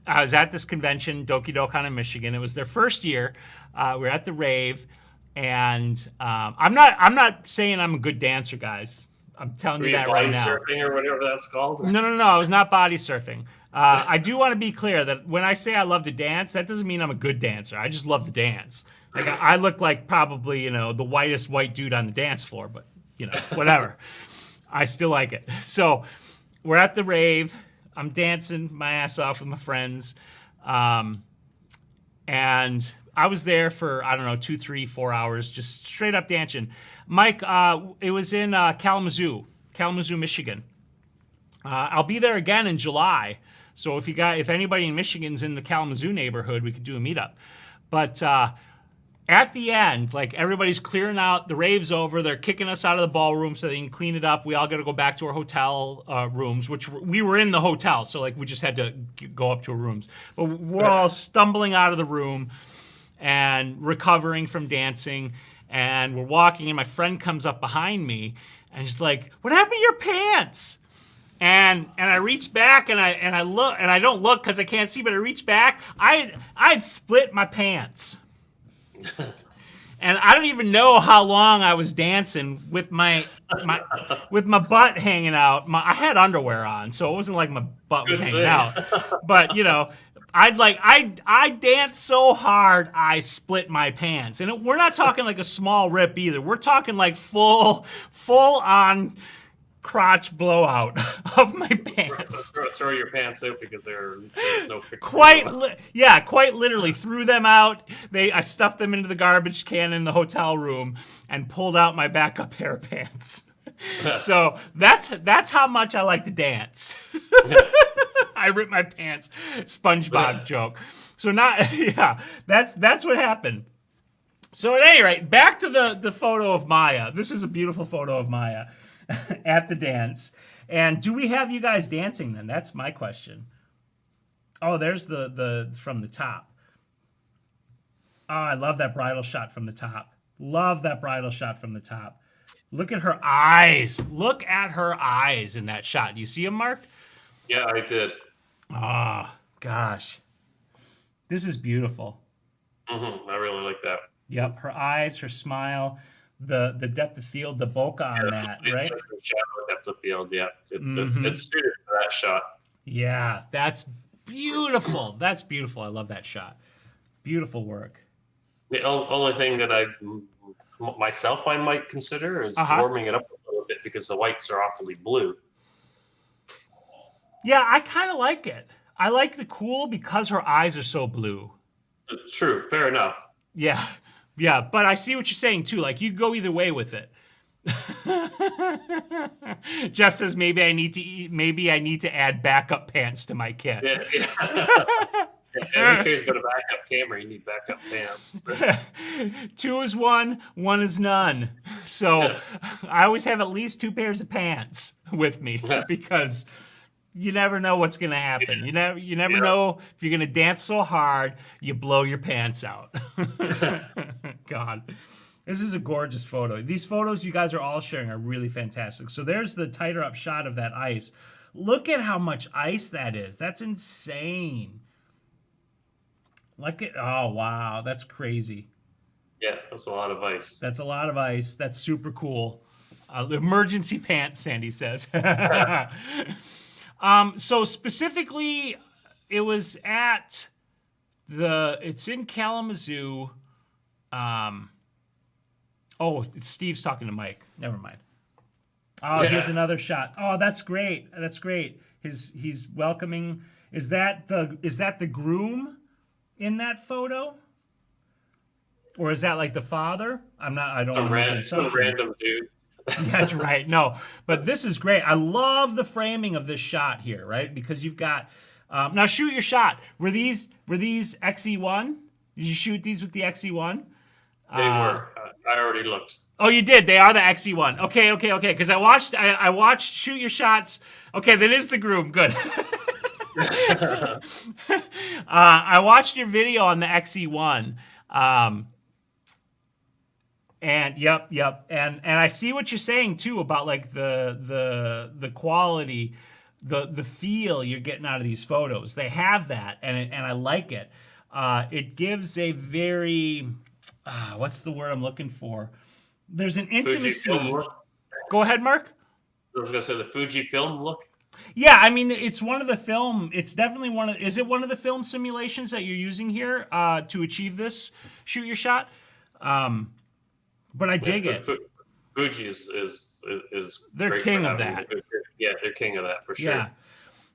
was at this convention, Doki Dokkan in Michigan. It was their first year. We're at the rave, and I'm not saying I'm a good dancer, guys. I'm telling you that right now. Body surfing or whatever that's called? No. I was not body surfing. I do want to be clear that when I say I love to dance, that doesn't mean I'm a good dancer. I just love to dance. Like, I look like probably, the whitest white dude on the dance floor, but whatever. I still like it. So we're at the rave. I'm dancing my ass off with my friends. And I was there for, I don't know, 2, 3, 4 hours, just straight up dancing. Mike, it was in Kalamazoo, Michigan. I'll be there again in July. So if anybody in Michigan's in the Kalamazoo neighborhood, we could do a meetup. But at the end, like, everybody's clearing out, the rave's over, they're kicking us out of the ballroom so they can clean it up. We all got to go back to our hotel rooms, which we were in the hotel, so, like, we just had to go up to our rooms. But we're all stumbling out of the room and recovering from dancing, and we're walking, and my friend comes up behind me, and she's like, "What happened to your pants?" And I reach back, and I look, and I don't look because I can't see, but I reach back. I'd split my pants. And I don't even know how long I was dancing with my butt hanging out. I had underwear on, so it wasn't like my butt was hanging out. But I danced so hard I split my pants, and we're not talking like a small rip either. We're talking like full on crotch blowout of my pants. Throw your pants out because there's no fixing. Quite literally threw them out. I stuffed them into the garbage can in the hotel room and pulled out my backup pair of pants. So that's how much I like to dance. I ripped my pants. SpongeBob joke. So that's what happened. So at any rate, back to the photo of Maya. This is a beautiful photo of Maya at the dance. And do we have you guys dancing then? That's my question. Oh, there's the from the top. Oh, I love that bridal shot from the top. Love that bridal shot from the top. Look at her eyes. Look at her eyes in that shot. Do you see them, Mark? Yeah, I did. Oh, gosh. This is beautiful. Mm-hmm. I really like that. Yep, her eyes, her smile, the depth of field, the bokeh on that, right? Shadow depth of field, yeah. It's suited for that shot. Yeah, that's beautiful. That's beautiful. I love that shot. Beautiful work. The only thing that I might consider is warming it up a little bit because the whites are awfully blue. Yeah, I kind of like it. I like the cool because her eyes are so blue. True, fair enough. Yeah. Yeah, but I see what you're saying too. Like you go either way with it. Jeff says maybe I need to add backup pants to my kit. Yeah, yeah. Every kid's got a backup camera. You need backup pants. 2 is 1, 1 is none. So I always have at least 2 pairs of pants with me because you never know what's gonna happen. You never know if you're gonna dance so hard you blow your pants out. God. This is a gorgeous photo. These photos you guys are all sharing are really fantastic. So there's the tighter up shot of that ice. Look at how much ice that is. That's insane. Look at, oh wow, that's crazy. Yeah, that's a lot of ice. That's a lot of ice. That's super cool. Emergency pants, Sandy says. So specifically, it was at it's in Kalamazoo. Oh, it's Steve's talking to Mike. Never mind. Oh, yeah. Here's another shot. Oh, that's great. That's great. He's welcoming. Is that the groom in that photo? Or is that like the father? I don't know. Some random dude. That's right. No, but this is great. I love the framing of this shot here, right? Because you've got now shoot your shot. Were these XE1? Did you shoot these with the XE1? They were. I already looked. Oh, you did. They are the XE1. Okay. Because I watched shoot your shots. Okay, that is the groom. Good. I watched your video on the XE1. And yep. And I see what you're saying too about like the quality, the feel you're getting out of these photos. They have that, and I like it. It gives a very what's the word I'm looking for? There's an intimacy. Go ahead, Mark. I was gonna say the Fujifilm look. Yeah, I mean it's one of the film. It's definitely one of. Is it one of the film simulations that you're using here to achieve this shoot your shot? But I dig it. Fuji is they're king of that. Yeah, they're king of that for sure. Yeah.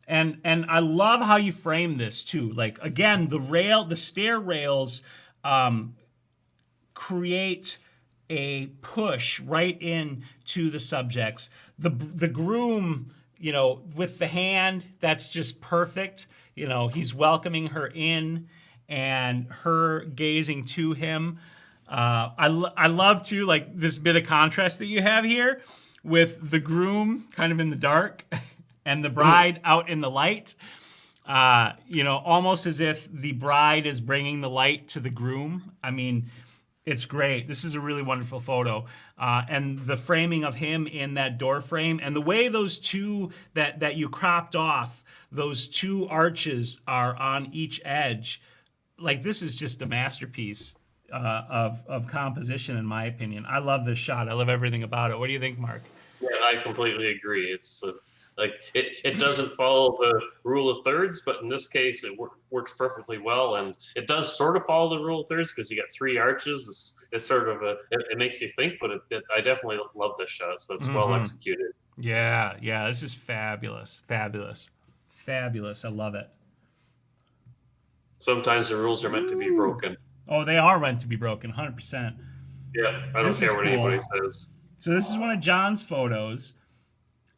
And I love how you frame this too. Like again, the stair rails create a push right into the subjects. The groom, with the hand, that's just perfect. He's welcoming her in and her gazing to him. I love too, like this bit of contrast that you have here with the groom kind of in the dark and the bride out in the light. Almost as if the bride is bringing the light to the groom. I mean, it's great. This is a really wonderful photo. And the framing of him in that door frame and the way those two that you cropped off, those two arches are on each edge. Like this is just a masterpiece of composition, in my opinion. I love this shot. I love everything about it. What do you think, Mark? Yeah, I completely agree. It's like it doesn't follow the rule of thirds, but in this case, it works perfectly well, and it does sort of follow the rule of thirds because you got 3 arches. It's sort of it makes you think, but I definitely love this shot. So it's well executed. Yeah, this is fabulous. I love it. Sometimes the rules are meant to be broken. Oh, they are meant to be broken, 100%. Yeah, I don't care what anybody says. So this is one of John's photos,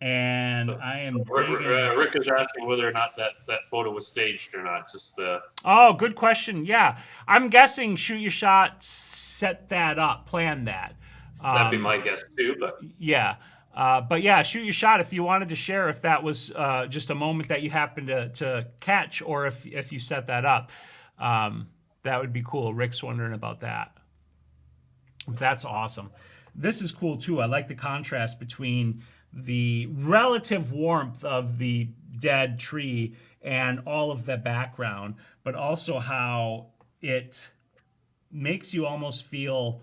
and I am digging. Rick is asking whether or not that photo was staged or not. Just Oh, good question. Yeah, I'm guessing Shoot Your Shot set that up, planned that. That'd be my guess too, but yeah. But yeah, Shoot Your Shot. If you wanted to share, if that was just a moment that you happened to catch, or if you set that up. That would be cool. Rick's wondering about that. That's awesome. This is cool too. I like the contrast between the relative warmth of the dead tree and all of the background, but also how it makes you almost feel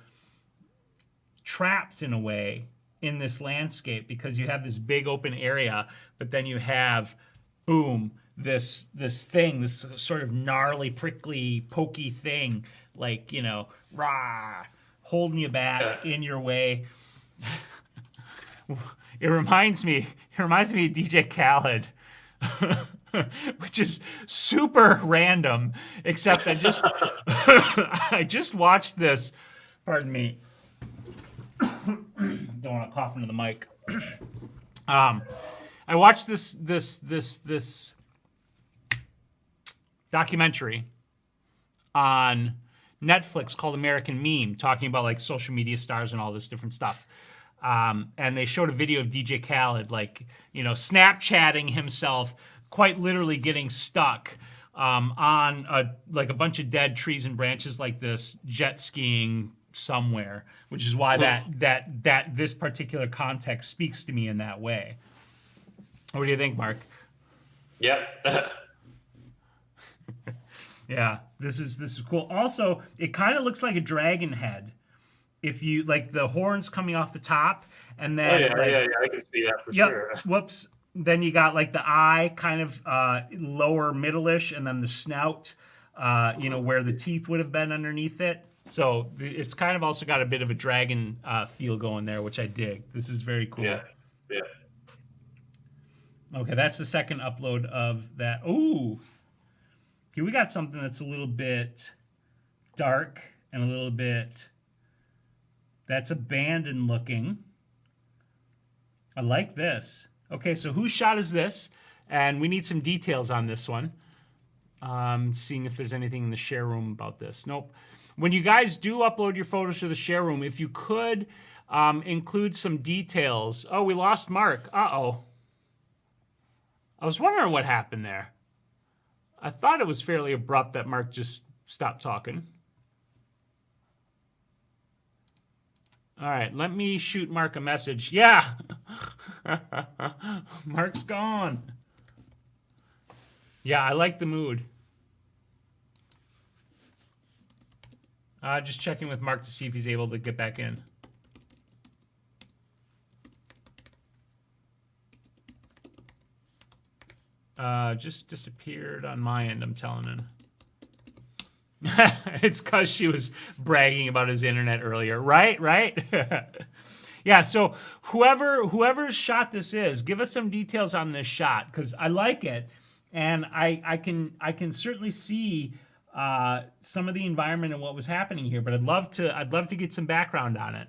trapped in a way in this landscape because you have this big open area, but then you have, boom, this thing, this sort of gnarly, prickly, pokey thing, like, holding you back in your way. It reminds me of DJ Khaled. which is super random. Except I just I just watched this. Pardon me. Don't want to cough into the mic. I watched this documentary on Netflix called American Meme, talking about like social media stars and all this different stuff. And they showed a video of DJ Khaled, like, you know, Snapchatting himself, quite literally getting stuck on like a bunch of dead trees and branches like this, jet skiing somewhere, which is why that this particular context speaks to me in that way. What do you think, Mark? Yeah. Yeah, this is cool. Also, it kind of looks like a dragon head. If you like the horns coming off the top, and then yeah, I can see that for sure. Whoops. Then you got like the eye kind of lower middle-ish, and then the snout, you know, where the teeth would have been underneath it. So it's kind of also got a bit of a dragon feel going there, which I dig. This is very cool. Yeah. Okay, that's the second upload of that. Ooh. Okay, we got something that's a little bit dark and a little bit... That's abandoned looking. I like this. Okay, so whose shot is this? And we need some details on this one. Seeing if there's anything in the share room about this. Nope. When you guys do upload your photos to the share room, if you could include some details. Oh, we lost Mark. Uh-oh. I was wondering what happened there. I thought it was fairly abrupt that Mark just stopped talking. All right, let me shoot Mark a message. Yeah, Mark's gone. Yeah, I like the mood. Just checking with Mark to see if he's able to get back in. Just disappeared on my end, I'm telling him. It's because she was bragging about his internet earlier, right? Yeah, so whoever's shot this is, give us some details on this shot, because I like it, and I can certainly see some of the environment and what was happening here, but I'd love to get some background on it.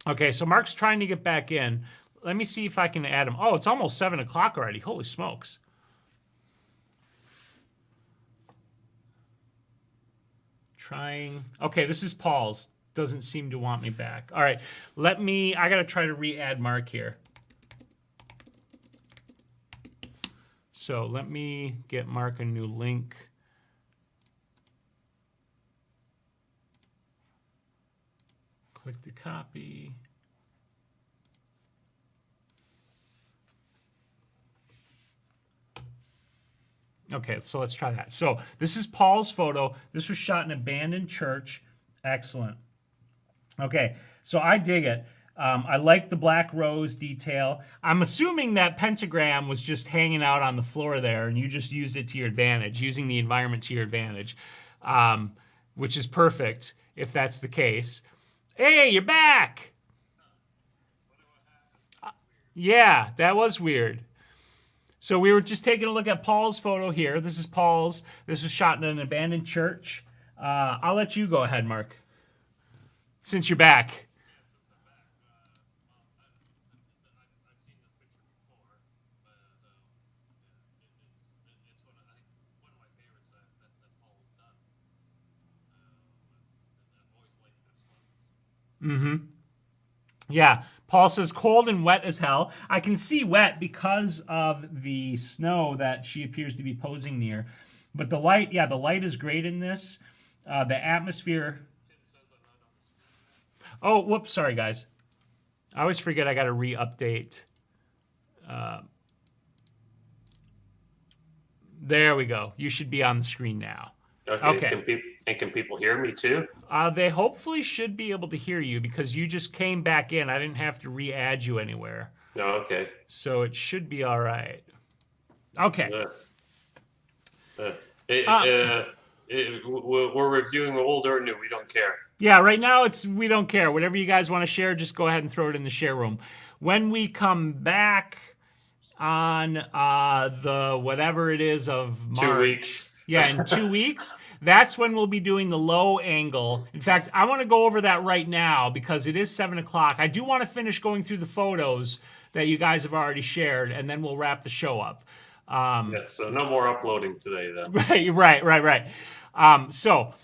Okay, so Mark's trying to get back in. Let me see if I can add him. Oh, it's almost 7 o'clock already. Holy smokes. Trying. Okay, this is Paul's. Doesn't seem to want me back. All right, I got to try to re-add Mark here. So let me get Mark a new link. Click to copy. Okay, so let's try that. So this is Paul's photo. This was shot in an abandoned church. Excellent. Okay, so I dig it. I like the black rose detail. I'm assuming that pentagram was just hanging out on the floor there, and you just used it to your advantage, using the environment to your advantage, which is perfect if that's the case. Hey, you're back! Yeah, that was weird. So we were just taking a look at Paul's photo here. This is Paul's. This was shot in an abandoned church. I'll let you go ahead, Mark, since you're back. Mm-hmm. Yeah. Paul says cold and wet as hell. I can see wet because of the snow that she appears to be posing near. But the light, yeah, the light is great in this. The atmosphere. Oh, whoops, sorry, guys. I always forget I got to re-update. There we go. You should be on the screen now. Okay. Can people hear me too? They hopefully should be able to hear you because you just came back in. I didn't have to re-add you anywhere. No, okay. So it should be all right. Okay. We're reviewing old or new. We don't care. Yeah, right now we don't care. Whatever you guys want to share, just go ahead and throw it in the share room. When we come back, on the whatever it is of March. 2 weeks. Yeah, in 2 weeks. That's when we'll be doing the low angle. In fact, I want to go over that right now because it is 7 o'clock. I do want to finish going through the photos that you guys have already shared, and then we'll wrap the show up. Yeah, so no more uploading today then. Right. So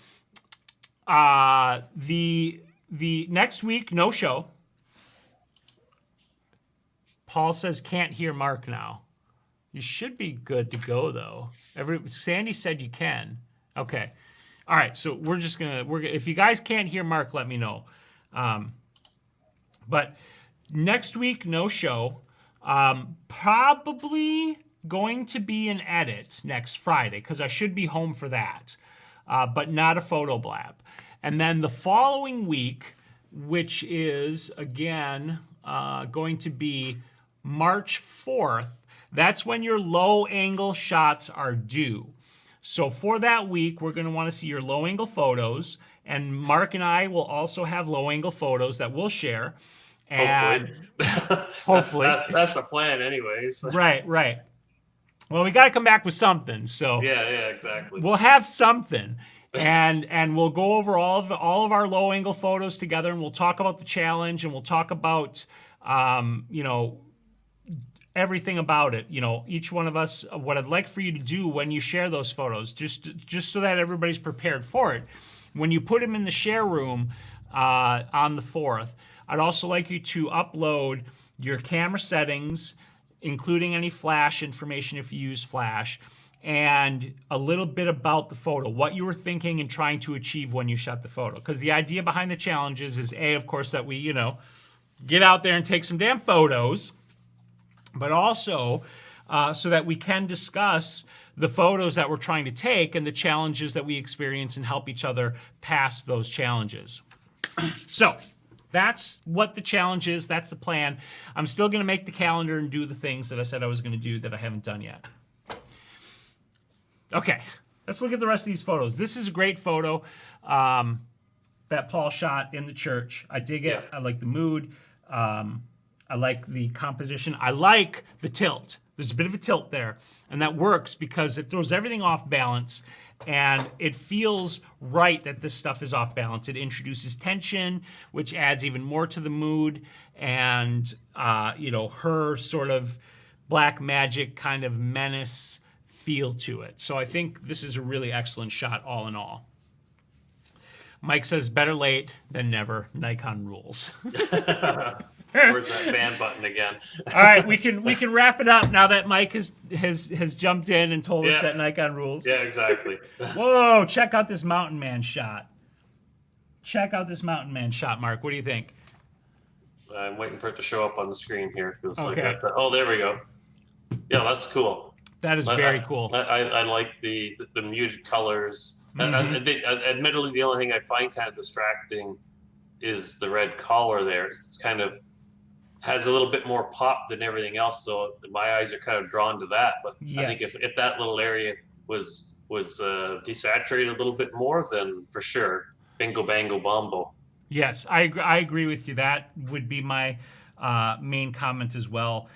the next week, no show. Paul says can't hear Mark now. You should be good to go though. Sandy said you can. Okay. All right. So we're if you guys can't hear Mark, let me know. But next week, no show. Probably going to be an edit next Friday because I should be home for that, but not a photo blab. And then the following week, which is again going to be March 4th, that's when your low angle shots are due. So for that week, we're going to want to see your low angle photos, and Mark and I will also have low angle photos that we'll share. And hopefully. That's the plan anyways. Right. Well, we got to come back with something. So yeah, exactly. We'll have something. And we'll go over all of our low angle photos together, and we'll talk about the challenge, and we'll talk about everything about it. Each one of us, what I'd like for you to do when you share those photos, just so that everybody's prepared for it. When you put them in the share room on the 4th, I'd also like you to upload your camera settings, including any flash information if you use flash, and a little bit about the photo, what you were thinking and trying to achieve when you shot the photo. Because the idea behind the challenges is, of course, that we, get out there and take some damn photos, but also so that we can discuss the photos that we're trying to take and the challenges that we experience and help each other pass those challenges. So that's what the challenge is. That's the plan. I'm still going to make the calendar and do the things that I said I was going to do that I haven't done yet. Okay, let's look at the rest of these photos. This is a great photo that Paul shot in the church. I dig it. I like the mood. I like the composition. I like the tilt. There's a bit of a tilt there, and that works because it throws everything off balance, and it feels right that this stuff is off balance. It introduces tension, which adds even more to the mood, and her sort of black magic kind of menace feel to it. So I think this is a really excellent shot all in all. Mike says better late than never. Nikon rules. Where's that ban button again? All right, we can wrap it up now that Mike has jumped in and told us that Nikon rules. Yeah, exactly. Whoa, check out this mountain man shot. Check out this mountain man shot, Mark. What do you think? I'm waiting for it to show up on the screen here. Okay. Oh, there we go. Yeah, that's cool. That is very cool. I like the muted colors. Admittedly, the only thing I find kind of distracting is the red collar there. It's kind of has a little bit more pop than everything else, so my eyes are kind of drawn to that. But I think if that little area was desaturated a little bit more, then for sure, bingo, bango, bombo. Yes, I agree with you. That would be my main comment as well.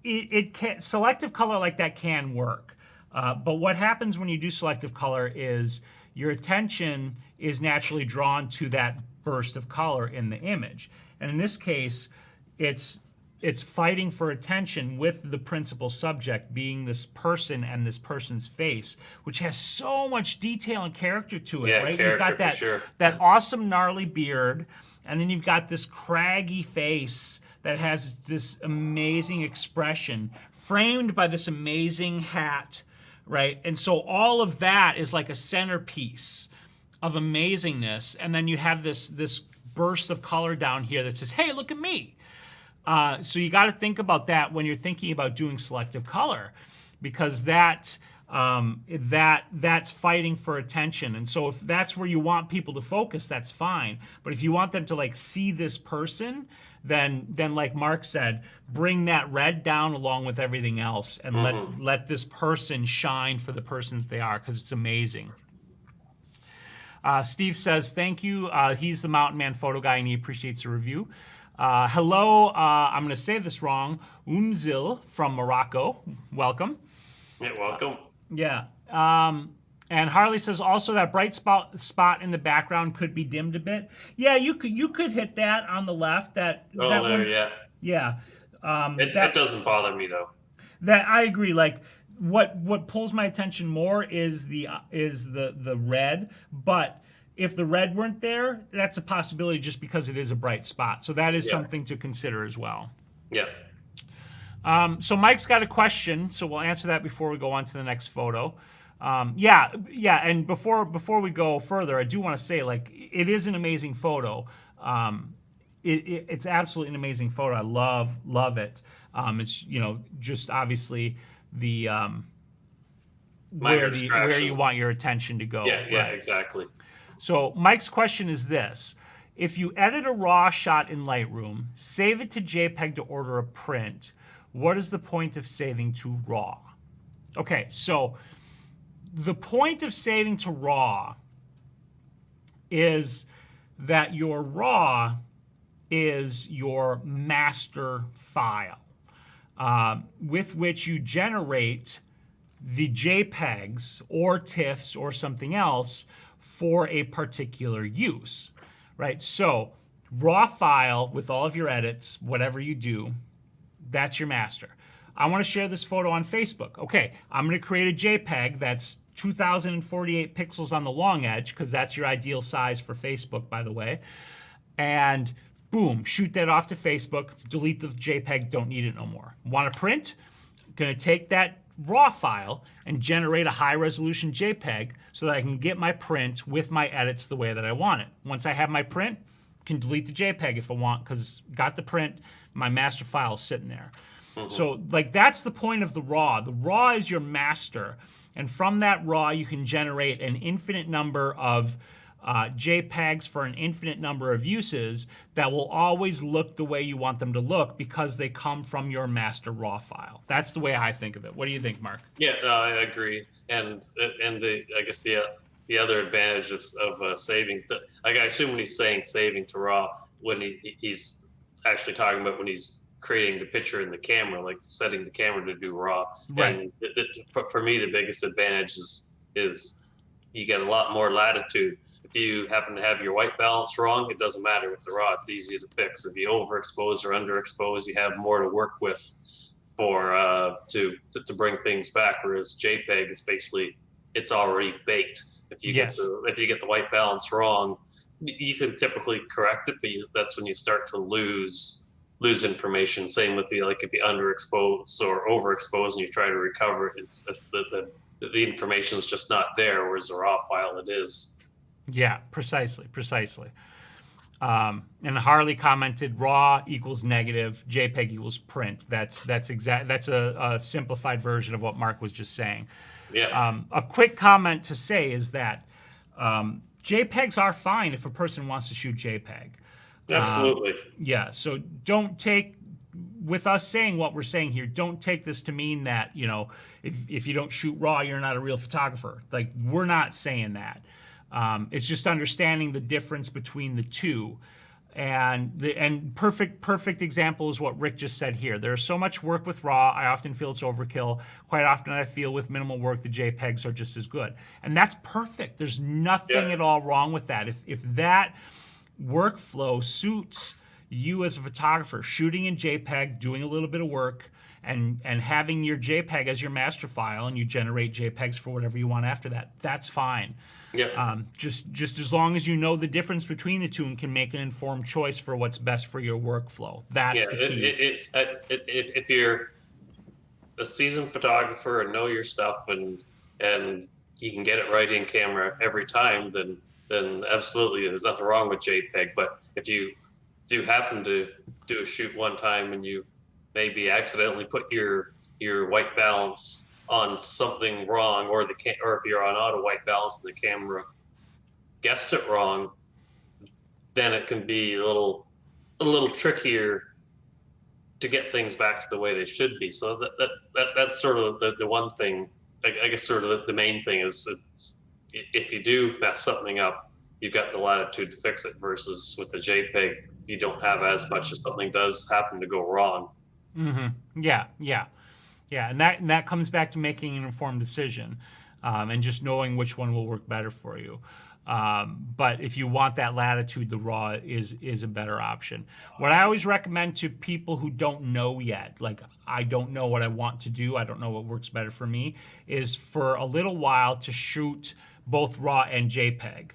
It can, selective color like that can work, but what happens when you do selective color is your attention is naturally drawn to that burst of color in the image, and in this case, it's fighting for attention with the principal subject being this person and this person's face, which has so much detail and character to it. Right? You've got that awesome gnarly beard, and then you've got this craggy face that has this amazing expression framed by this amazing hat, right? And so all of that is like a centerpiece of amazingness. And then you have this burst of color down here that says, hey, look at me. So you got to think about that when you're thinking about doing selective color, because that's fighting for attention. And so if that's where you want people to focus, that's fine. But if you want them to like see this person, then like Mark said, bring that red down along with everything else, and let this person shine for the person that they are, because it's amazing. Steve says, thank you. He's the Mountain Man photo guy, and he appreciates the review. Hello, I'm going to say this wrong. Umzil from Morocco. Welcome. Yeah, welcome. Yeah. And Harley says also that bright spot in the background could be dimmed a bit. Yeah, you could hit that on the left. That one. Yeah. Yeah. It doesn't bother me though. That I agree. Like what pulls my attention more is the red, but if the red weren't there, that's a possibility just because it is a bright spot. So that is something to consider as well. Yeah. So Mike's got a question, so we'll answer that before we go on to the next photo. Yeah, and before we go further, I do want to say, like, it is an amazing photo. It's absolutely an amazing photo. I love it. It's just obviously the where you want your attention to go. Yeah, right? Exactly. So Mike's question is this: if you edit a raw shot in Lightroom, save it to JPEG to order a print, what is the point of saving to RAW? Okay, so the point of saving to RAW is that your RAW is your master file with which you generate the JPEGs or TIFFs or something else for a particular use, right? So raw file with all of your edits, whatever you do, that's your master. I want to share this photo on Facebook. Okay, I'm going to create a JPEG that's 2048 pixels on the long edge, because that's your ideal size for Facebook, by the way. And boom, shoot that off to Facebook, delete the JPEG, don't need it no more. Want to print? Going to take that raw file and generate a high resolution JPEG so that I can get my print with my edits the way that I want it. Once I have my print, can delete the JPEG if I want, because got the print, my master file is sitting there. So like that's the point of the raw. The raw is your master, and from that raw you can generate an infinite number of JPEGs for an infinite number of uses that will always look the way you want them to look because they come from your master raw file. That's the way I think of it. What do you think, Mark? Yeah, no, I agree. And I guess the other advantage of saving, I assume when he's saying saving to raw, when he's actually talking about when he's creating the picture in the camera, like setting the camera to do raw. Right. And for me, the biggest advantage is you get a lot more latitude. If you happen to have your white balance wrong, it doesn't matter with the raw. It's easy to fix. If you overexpose or underexpose, you have more to work with for to bring things back. Whereas JPEG is basically it's already baked. If you get the white balance wrong, you can typically correct it, but that's when you start to lose information. Same with if you underexpose or overexpose and you try to recover it, the information is just not there. Whereas the raw file, it is. Yeah, precisely. And Harley commented raw equals negative, JPEG equals print. That's a simplified version of what Mark was just saying. Yeah. A quick comment to say is that JPEGs are fine if a person wants to shoot JPEG. Absolutely. Yeah, so don't take, with us saying what we're saying here, don't take this to mean that, if you don't shoot raw, you're not a real photographer. Like, we're not saying that. It's just understanding the difference between the two. And perfect example is what Rick just said here. There's so much work with RAW, I often feel it's overkill. Quite often I feel with minimal work, the JPEGs are just as good. And that's perfect. There's nothing at all wrong with that. If that workflow suits you as a photographer, shooting in JPEG, doing a little bit of work, and having your JPEG as your master file, and you generate JPEGs for whatever you want after that, that's fine. Yeah. Just as long as you know the difference between the two and can make an informed choice for what's best for your workflow. That's the key. If you're a seasoned photographer and know your stuff and you can get it right in camera every time, then absolutely there's nothing wrong with JPEG. But if you do happen to do a shoot one time and you maybe accidentally put your white balance on something wrong, or if you're on auto white balance and the camera guessed it wrong, then it can be a little trickier to get things back to the way they should be. So that's sort of the one thing. I guess sort of the main thing is if you do mess something up, you've got the latitude to fix it. Versus with the JPEG, you don't have as much if something does happen to go wrong. Yeah, yeah, yeah, and that comes back to making an informed decision, and just knowing which one will work better for you. But if you want that latitude, the raw is a better option. What I always recommend to people who don't know yet, like I don't know what I want to do, I don't know what works better for me, is for a little while to shoot both raw and JPEG,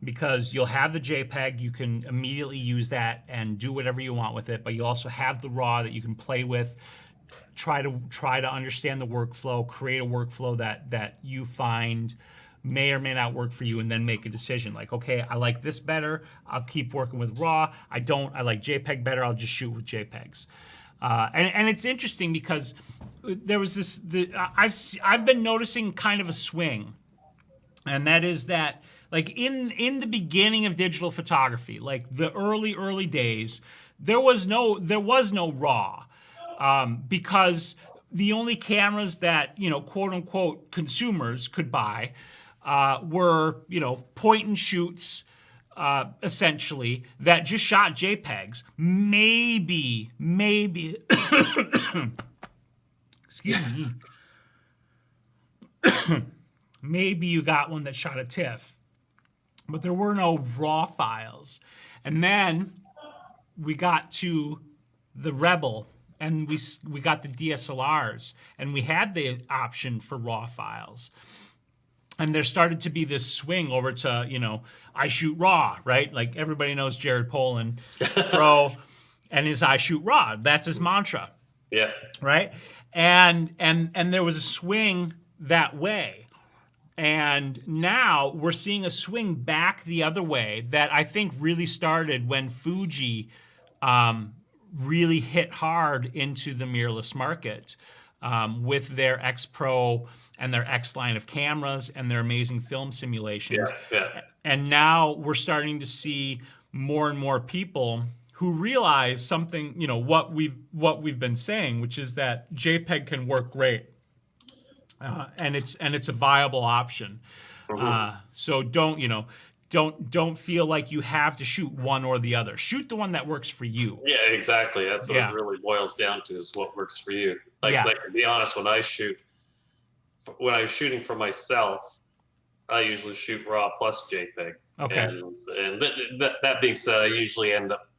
because you'll have the JPEG, you can immediately use that and do whatever you want with it, but you also have the raw that you can play with, try to understand the workflow, create a workflow that you find may or may not work for you, and then make a decision like, okay, I like this better, I'll keep working with raw. I like JPEG better, I'll just shoot with JPEGs. And it's interesting because there was I've been noticing kind of a swing, and that is that, like, in the beginning of digital photography, like the early days, there was no raw, because the only cameras that, quote unquote consumers could buy were, point and shoots, essentially, that just shot JPEGs. Maybe excuse me. Maybe you got one that shot a TIFF, but there were no raw files. And then we got to the Rebel, and we got the DSLRs, and we had the option for raw files. And there started to be this swing over to, I shoot raw, right? Like everybody knows Jared Polin, Pro, and his I shoot raw. That's his mantra. Yeah. Right? And there was a swing that way. And now we're seeing a swing back the other way that I think really started when Fuji really hit hard into the mirrorless market, with their X Pro and their X line of cameras and their amazing film simulations. Yeah. And now we're starting to see more and more people who realize something, what we've been saying, which is that JPEG can work great, and it's a viable option. So don't feel like you have to shoot one or the other. Shoot the one that works for you. Yeah, exactly. That's what it really boils down to, is what works for you. Like to be honest, when I'm shooting for myself, I usually shoot raw plus JPEG. Okay. And that being said, I usually end up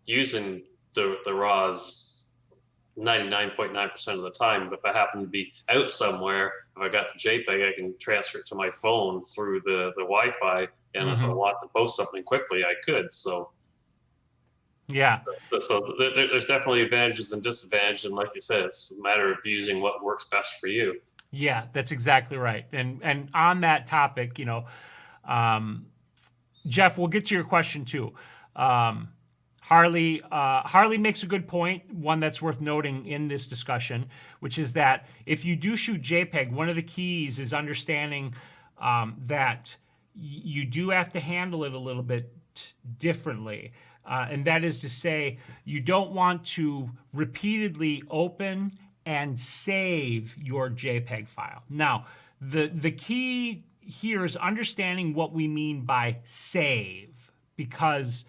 using the raws 99.9% of the time. But if I happen to be out somewhere, if I got the JPEG, I can transfer it to my phone through the Wi-Fi. And if I want to post something quickly, I could. So yeah. So there's definitely advantages and disadvantages. And like you said, it's a matter of using what works best for you. Yeah, that's exactly right. And on that topic, Jeff, we'll get to your question too. Harley makes a good point, one that's worth noting in this discussion, which is that if you do shoot JPEG, one of the keys is understanding that you do have to handle it a little bit differently. And that is to say, you don't want to repeatedly open and save your JPEG file. Now, the key here is understanding what we mean by save, because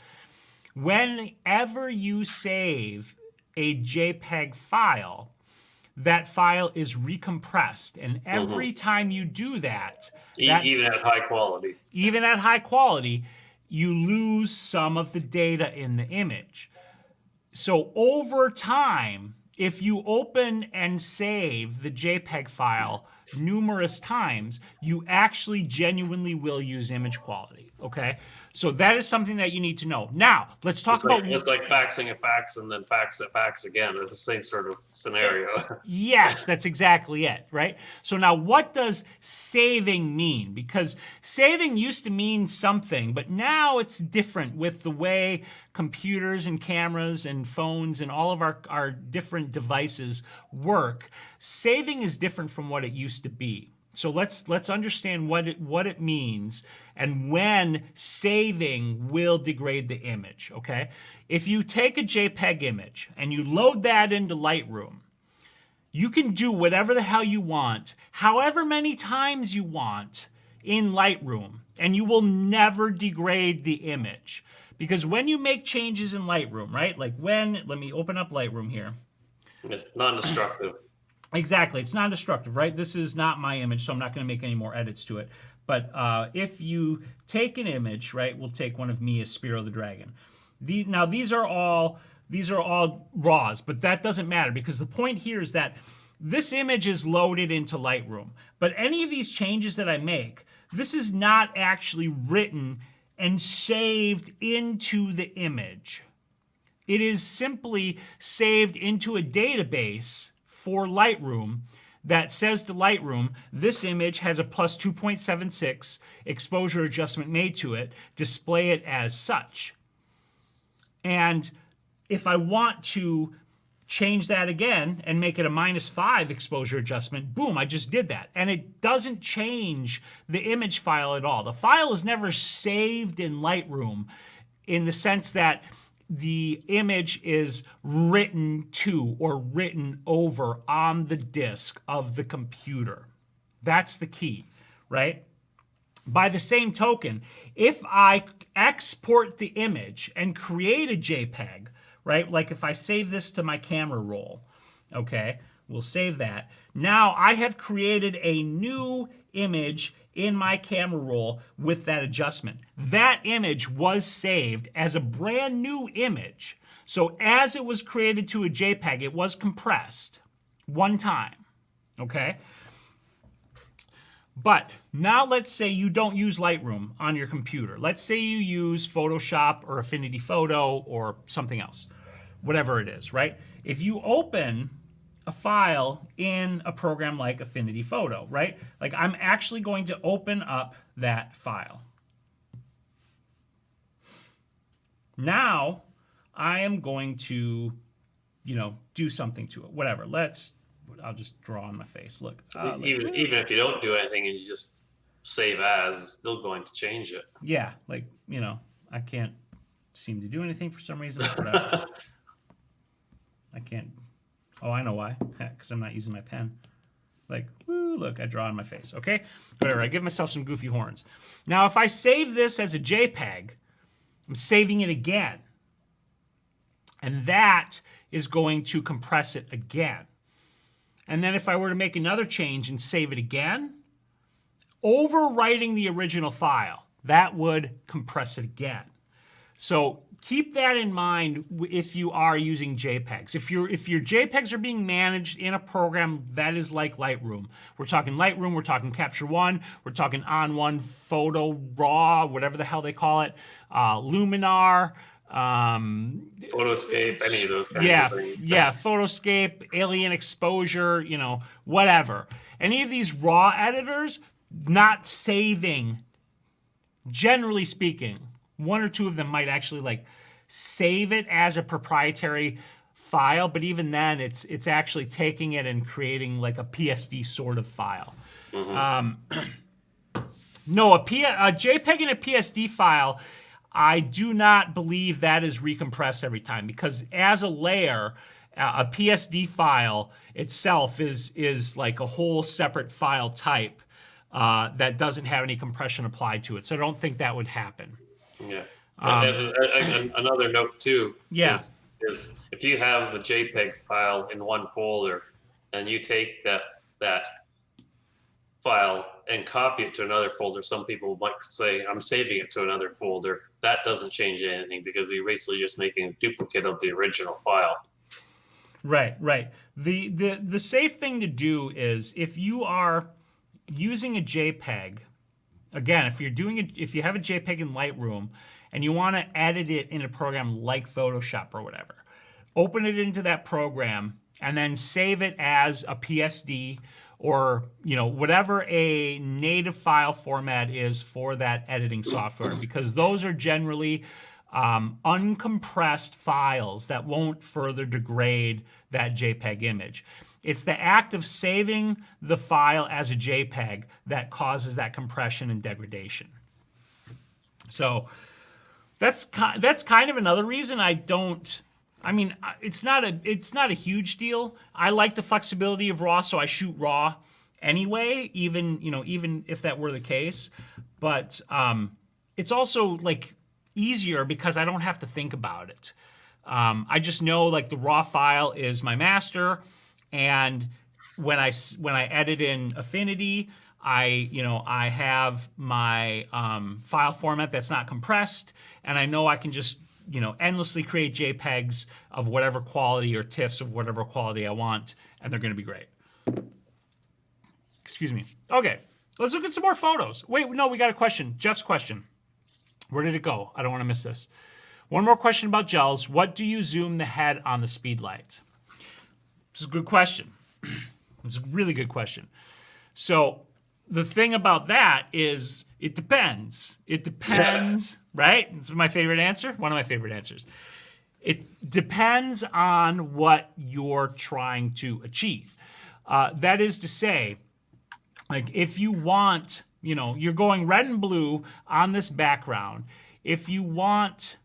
whenever you save a JPEG file, that file is recompressed, and every time you do that, even at high quality, you lose some of the data in the image. So over time, if you open and save the JPEG file numerous times, you actually genuinely will use image quality. Okay, so that is something that you need to know. Now, let's talk about. It's like faxing a fax and then fax again. It's the same sort of scenario. Yes, that's exactly it, right? So now, what does saving mean? Because saving used to mean something, but now it's different with the way computers and cameras and phones and all of our different devices work. Saving is different from what it used to be. So let's understand what it means and when saving will degrade the image, okay? If you take a JPEG image and you load that into Lightroom, you can do whatever the hell you want, however many times you want in Lightroom, and you will never degrade the image, Because when you make changes in Lightroom, right? Like let me open up Lightroom here. It's non-destructive. Exactly. It's non-destructive, right? This is not my image, so I'm not going to make any more edits to it. But if you take an image, right, we'll take one of me as Spyro the Dragon. Now, these are all raws, but that doesn't matter because the point here is that this image is loaded into Lightroom. But any of these changes that I make, this is not actually written and saved into the image. It is simply saved into a database for Lightroom that says to Lightroom, this image has a plus 2.76 exposure adjustment made to it, display it as such. And if I want to change that again and make it a -5 exposure adjustment, boom, I just did that. And it doesn't change the image file at all. The file is never saved in Lightroom in the sense that the image is written to or written over on the disk of the computer. That's the key, right? By the same token, if I export the image and create a JPEG, right? Like if I save this to my camera roll, okay, we'll save that. Now I have created a new image in my camera roll with that adjustment. That image was saved as a brand new image. So as it was created to a JPEG, it was compressed one time, okay? But now let's say you don't use Lightroom on your computer. Let's say you use Photoshop or Affinity Photo or something else, whatever it is, right? If you open a file in a program like Affinity Photo, right? Like I'm actually going to open up that file. Now I am going to, do something to it, whatever. I'll just draw on my face. Look. Even if you don't do anything and you just save as, it's still going to change it. Yeah, I can't seem to do anything for some reason. Whatever. I can't. Oh, I know why. Because I'm not using my pen. Like, woo, look, I draw on my face. Okay? Whatever, I give myself some goofy horns. Now, if I save this as a JPEG, I'm saving it again. And that is going to compress it again. And then if I were to make another change and save it again, overwriting the original file, that would compress it again. So keep that in mind if you are using JPEGs. If your JPEGs are being managed in a program that is like Lightroom, we're talking Lightroom, we're talking Capture One, we're talking On1 Photo Raw, whatever the hell they call it, Luminar, Photoscape, any of those kinds of things. Yeah, Photoscape, Alien Exposure, whatever. Any of these raw editors, not saving, generally speaking. One or two of them might actually save it as a proprietary file, but even then it's actually taking it and creating like a PSD sort of file. Mm-hmm. No, a JPEG and a PSD file, I do not believe that is recompressed every time because as a layer, a PSD file itself is like a whole separate file type that doesn't have any compression applied to it. So I don't think that would happen. Yeah. And another note too is if you have a JPEG file in one folder and you take that file and copy it to another folder, some people might say, I'm saving it to another folder. That doesn't change anything because you're basically just making a duplicate of the original file. Right. The safe thing to do is if you are using a JPEG, again, if you have a JPEG in Lightroom and you want to edit it in a program like Photoshop or whatever, open it into that program and then save it as a PSD or whatever a native file format is for that editing software, because those are generally uncompressed files that won't further degrade that JPEG image. It's the act of saving the file as a JPEG that causes that compression and degradation. So that's kind of another reason I don't. I mean, it's not a huge deal. I like the flexibility of RAW, so I shoot RAW anyway, even if that were the case. But it's also like easier because I don't have to think about it. I just know like the raw file is my master, and when I edit in Affinity, I have my file format that's not compressed, and I know I can just endlessly create JPEGs of whatever quality or TIFFs of whatever quality I want, and they're going to be great. Excuse me. Okay, let's look at some more photos. Wait, no, we got a question. Jeff's question. Where did it go? I don't want to miss this. One more question about gels. What do you zoom the head on the Speedlight? This is a good question. It's a really good question. So the thing about that is it depends. It depends, right? This is my favorite answer. One of my favorite answers. It depends on what you're trying to achieve. That is to say, like if you want, you're going red and blue on this background. If you want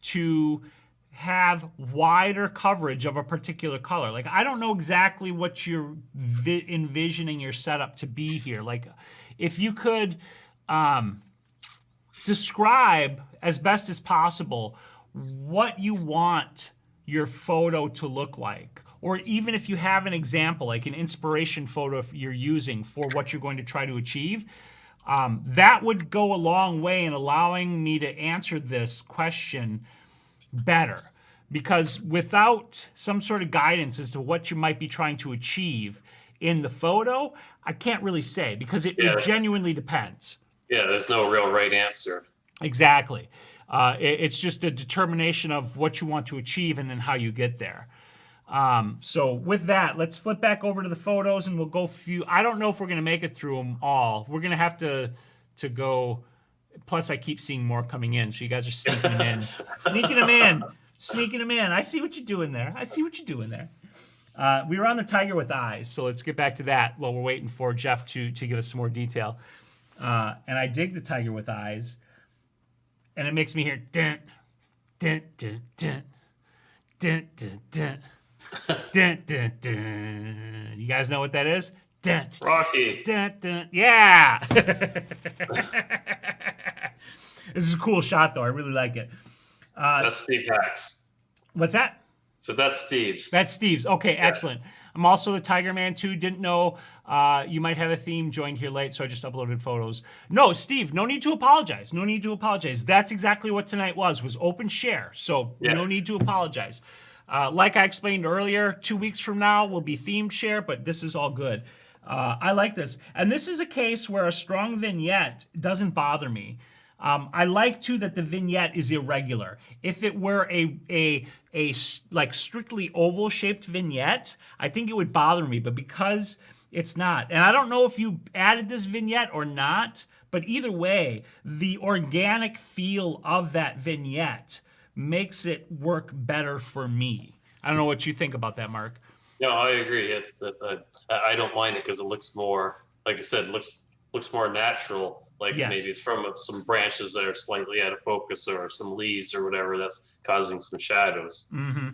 to have wider coverage of a particular color, like I don't know exactly what you're envisioning your setup to be here. Like if you could describe as best as possible what you want your photo to look like, or even if you have an example, like an inspiration photo you're using for what you're going to try to achieve, that would go a long way in allowing me to answer this question better. Because without some sort of guidance as to what you might be trying to achieve in the photo, I can't really say, because it genuinely depends. Yeah, there's no real right answer. Exactly. It's just a determination of what you want to achieve and then how you get there. So with that, let's flip back over to the photos and we'll go I don't know if we're going to make it through them all. We're going to have to go. Plus, I keep seeing more coming in, so you guys are sneaking them in. Sneaking them in. I see what you're doing there. We were on the tiger with eyes, so let's get back to that while we're waiting for Jeff to give us some more detail. And I dig the tiger with eyes, and it makes me hear dun, dun, dun, dun, dun, dun, dun, dun, dun, dun. You guys know what that is? Dun, Rocky. Dun, dun. Yeah. This is a cool shot, though. I really like it. That's Steve Hacks. What's that? So that's Steve's. That's Steve's. Okay, yeah. Excellent. I'm also the Tiger Man, too. Didn't know you might have a theme. Joined here late, so I just uploaded photos. No, Steve, no need to apologize. No need to apologize. That's exactly what tonight was open share. So no need to apologize. Like I explained earlier, 2 weeks from now will be themed share, but this is all good. I like this. And this is a case where a strong vignette doesn't bother me. I like too that the vignette is irregular. If it were a like strictly oval shaped vignette, I think it would bother me, but because it's not, and I don't know if you added this vignette or not, but either way, the organic feel of that vignette makes it work better for me. I don't know what you think about that, Mark. No, I agree. I don't mind it because it looks more, like I said, looks more natural. Like maybe it's from some branches that are slightly out of focus or some leaves or whatever that's causing some shadows. Mm-hmm.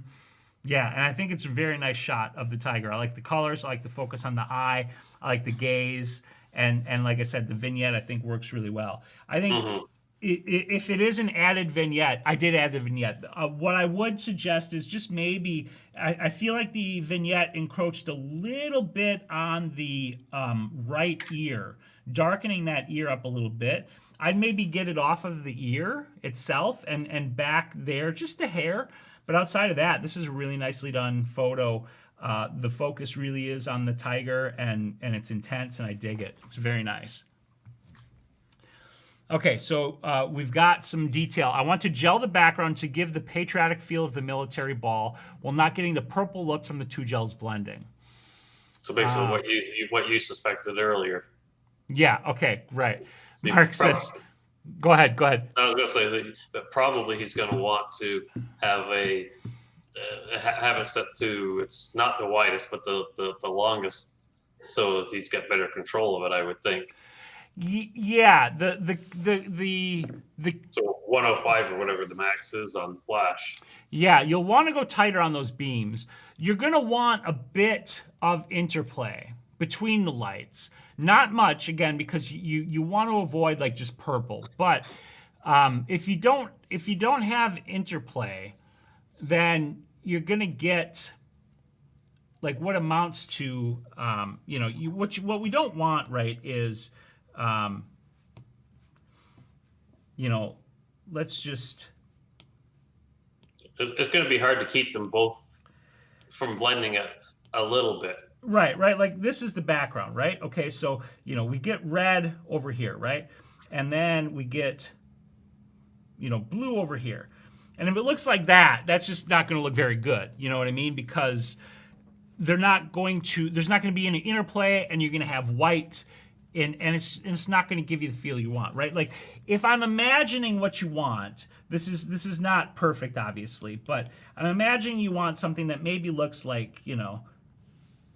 Yeah, and I think it's a very nice shot of the tiger. I like the colors. I like the focus on the eye. I like the gaze. And like I said, the vignette I think works really well. I think if it is an added vignette, I did add the vignette. What I would suggest is just maybe, I feel like the vignette encroached a little bit on the right ear, darkening that ear up a little bit. I'd maybe get it off of the ear itself and back there just a hair. But outside of that, this is a really nicely done photo. The focus really is on the tiger and it's intense and I dig it. It's very nice. Okay, so we've got some detail. I want to gel the background to give the patriotic feel of the military ball while not getting the purple look from the two gels blending. So basically what you suspected earlier. Yeah, okay, right. Mark says, go ahead. I was going to say that probably he's going to want to have have it set to, it's not the widest, but the longest, so he's got better control of it, I would think. Yeah, the so 105 or whatever the max is on flash. Yeah, you'll want to go tighter on those beams. You're going to want a bit of interplay between the lights. Not much, again, because you want to avoid like just purple. But If you don't have interplay, then you're gonna get like what amounts to what we don't want, right, is let's just It's going to be hard to keep them both from blending a little bit. right, like this is the background, right? Okay, so we get red over here, right? And then we get blue over here. And if it looks like that, that's just not going to look very good. You know what I mean? Because there's not going to be any interplay, and you're going to have white, and it's not going to give you the feel you want, right? Like if I'm imagining what you want, this is not perfect, obviously, but I'm imagining you want something that maybe looks like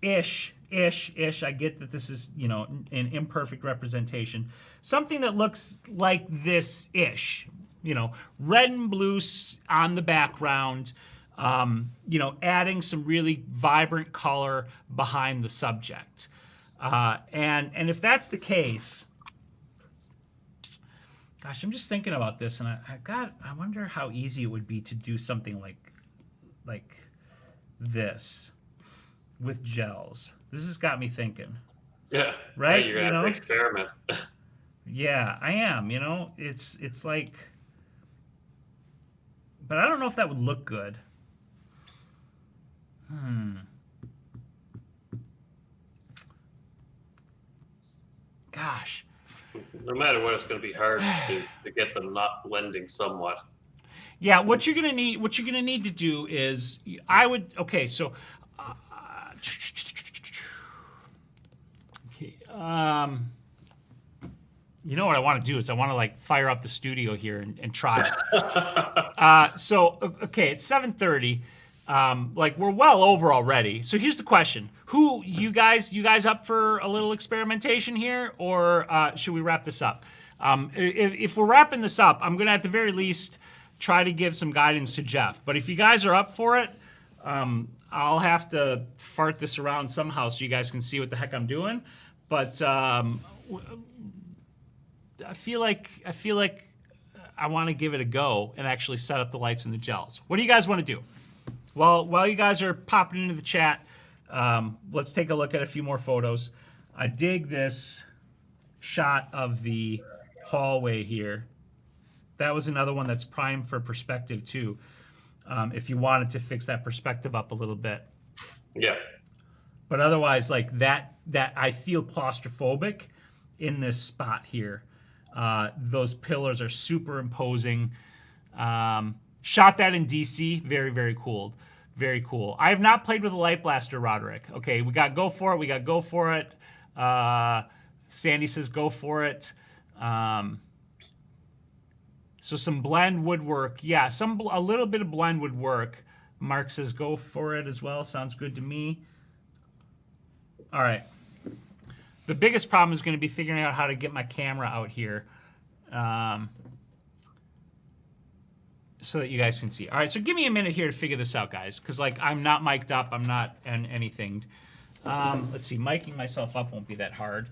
ish. I get that this is an imperfect representation. Something that looks like this ish. Red and blue on the background. Adding some really vibrant color behind the subject. And if that's the case, gosh, I'm just thinking about this, and I wonder how easy it would be to do something like this with gels. This has got me thinking. Yeah. Right? You're gonna have to experiment. Yeah, I am. It's like, but I don't know if that would look good. Gosh. No matter what, it's going to be hard to get them not blending somewhat. Yeah, what you're gonna need to do is okay. So, you know what I want to do is I want to like fire up the studio here and try it. So okay, it's 7:30. Like we're well over already. So here's the question: Who you guys up for a little experimentation here, or should we wrap this up? If we're wrapping this up, I'm gonna at the very least try to give some guidance to Jeff. But if you guys are up for it, I'll have to fart this around somehow so you guys can see what the heck I'm doing. But I feel like I want to give it a go and actually set up the lights and the gels. What do you guys want to do? Well, while you guys are popping into the chat, let's take a look at a few more photos. I dig this shot of the hallway here. That was another one that's primed for perspective too. If you wanted to fix that perspective up a little bit. Yeah. But otherwise, like that I feel claustrophobic in this spot here. Those pillars are super imposing. Shot that in DC. Very, very cool. Very cool. I have not played with a light blaster, Roderick. Okay, we got go for it. Sandy says go for it. So some blend would work. Yeah, a little bit of blend would work. Mark says go for it as well. Sounds good to me. All right. The biggest problem is going to be figuring out how to get my camera out here so that you guys can see. All right, so give me a minute here to figure this out, guys, because like I'm not mic'd up. I'm not anything. Let's see. Miking myself up won't be that hard.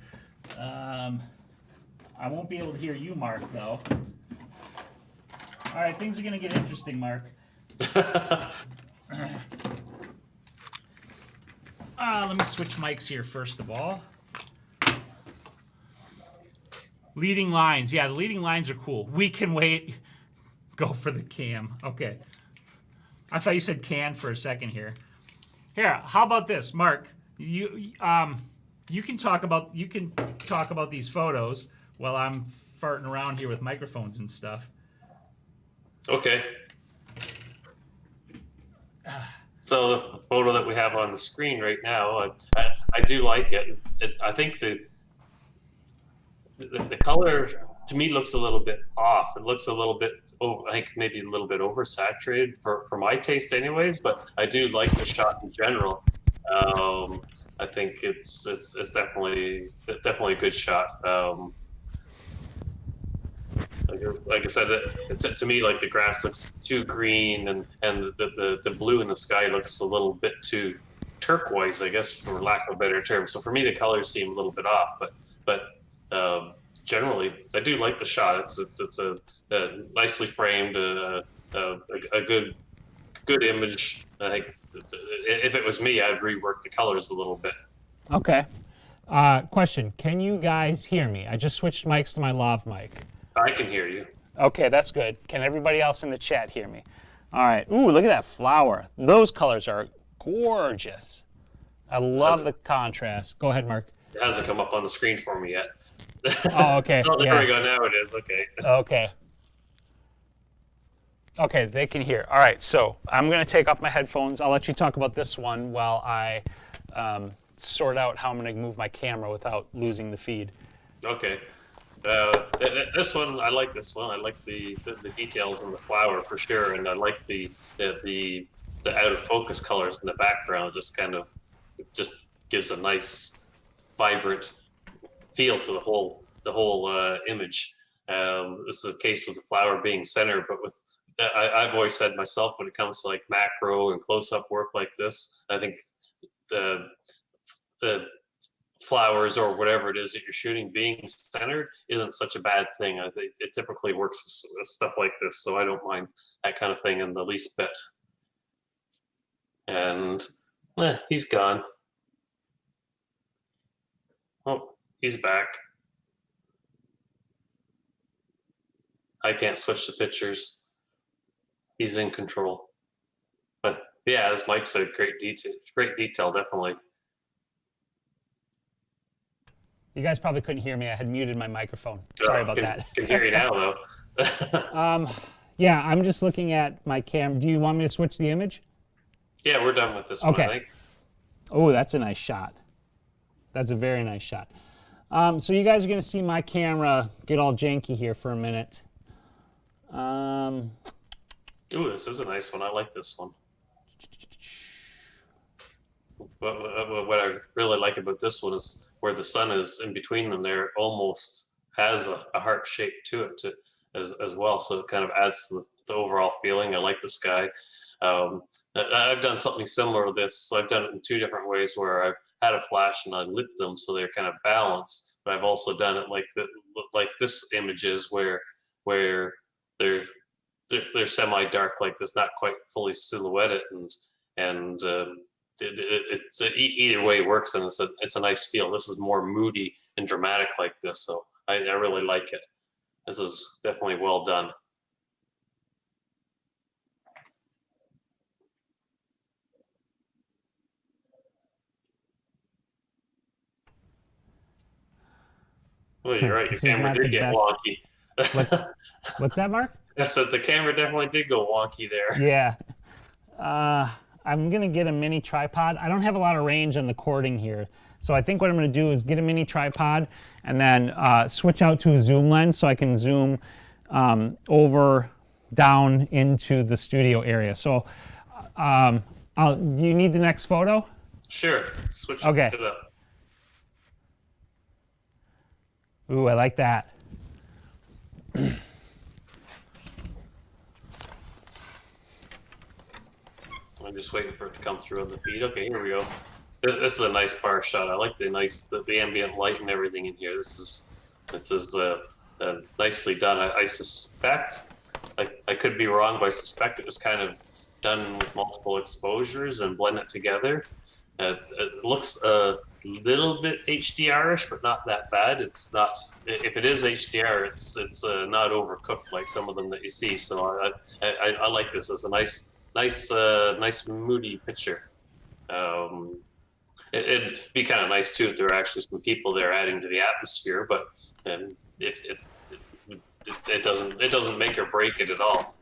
I won't be able to hear you, Mark, though. All right, things are going to get interesting, Mark. Let me switch mics here first of all. Leading lines. Yeah, the leading lines are cool. We can wait. Go for the cam. Okay. I thought you said can for a second here. Here, how about this, Mark? You can talk about these photos while I'm farting around here with microphones and stuff. Okay. So the photo that we have on the screen right now, I do like it. I think the color to me looks a little bit off. It looks a little bit I think maybe a little bit oversaturated for my taste, anyways. But I do like the shot in general. I think it's definitely a good shot. Like I said, to me, like the grass looks too green, and the blue in the sky looks a little bit too turquoise, I guess, for lack of a better term. So for me, the colors seem a little bit off. But generally, I do like the shot. It's a nicely framed, a good image. I think if it was me, I'd rework the colors a little bit. Okay. Question, can you guys hear me? I just switched mics to my lav mic. I can hear you. Okay, that's good. Can everybody else in the chat hear me? All right. Ooh, look at that flower. Those colors are gorgeous. I love the contrast. Go ahead, Mark. It hasn't come up on the screen for me yet. Oh, okay. Oh, there yeah. we go. Now it is. Okay. Okay. Okay, they can hear. All right, so I'm going to take off my headphones. I'll let you talk about this one while I sort out how I'm going to move my camera without losing the feed. Okay. This one, I like this one. I like the details in the flower for sure, and I like the out of focus colors in the background. Just gives a nice, vibrant feel to the whole image. This is a case of the flower being centered, but with I've always said myself, when it comes to like macro and close-up work like this, I think the flowers or whatever it is that you're shooting being centered isn't such a bad thing. I think it typically works with stuff like this, so I don't mind that kind of thing in the least bit. And he's gone. Oh, he's back. I can't switch the pictures. He's in control. But yeah, as Mike said, great detail, definitely. You guys probably couldn't hear me. I had muted my microphone. Sorry about that. Can hear you now, though. Yeah, I'm just looking at my cam. Do you want me to switch the image? Yeah, we're done with this one, I think. Oh, that's a nice shot. That's a very nice shot. So you guys are going to see my camera get all janky here for a minute. Ooh, this is a nice one. I like this one. What I really like about this one is where the sun is in between them there, almost has a heart shape to it as well. So it kind of adds to the overall feeling. I like the sky. I've done something similar to this. So I've done it in two different ways where I've had a flash and I lit them so they're kind of balanced. But I've also done it like this image is where they're semi-dark like this, not quite fully silhouetted, and it's either way works, and it's a nice feel. This is more moody and dramatic like this, so I really like it. This is definitely well done. Well, you're right. Your camera did get wonky. What's that, Mark? I said the camera definitely did go wonky there. Yeah. I'm going to get a mini tripod. I don't have a lot of range on the cording here. So I think what I'm going to do is get a mini tripod and then switch out to a zoom lens so I can zoom down into the studio area. So do you need the next photo? Sure. Switch it up. Ooh, I like that. I'm just waiting for it to come through on the feed. Okay, here we go. This is a nice bar shot. I like the ambient light and everything in here. This is nicely done. I suspect, I could be wrong, but I suspect it was kind of done with multiple exposures and blend it together. It looks a little bit HDR-ish, but not that bad. It's not. If it is HDR, it's not overcooked like some of them that you see. So I like this as a nice moody picture. It'd be kind of nice too if there were actually some people there adding to the atmosphere, but it doesn't make or break it at all.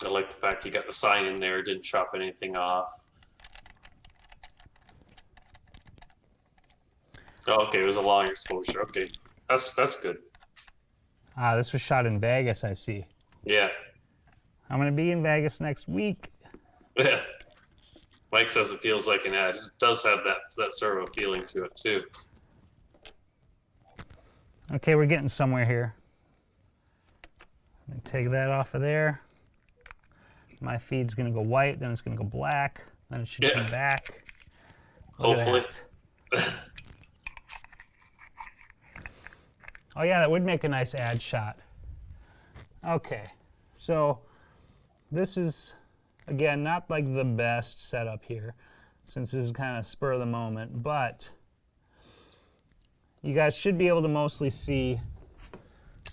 I like the fact you got the sign in there, didn't chop anything off. Oh, okay, it was a long exposure. Okay, that's good. This was shot in Vegas, I see. Yeah. I'm going to be in Vegas next week. Yeah. Mike says it feels like an ad. It does have that sort of a feeling to it, too. Okay, we're getting somewhere here. Let me take that off of there. My feed's going to go white, then it's going to go black, then it should come back. Hopefully. Oh yeah, that would make a nice ad shot. Okay, so this is, again, not like the best setup here, since this is kind of spur of the moment, but you guys should be able to mostly see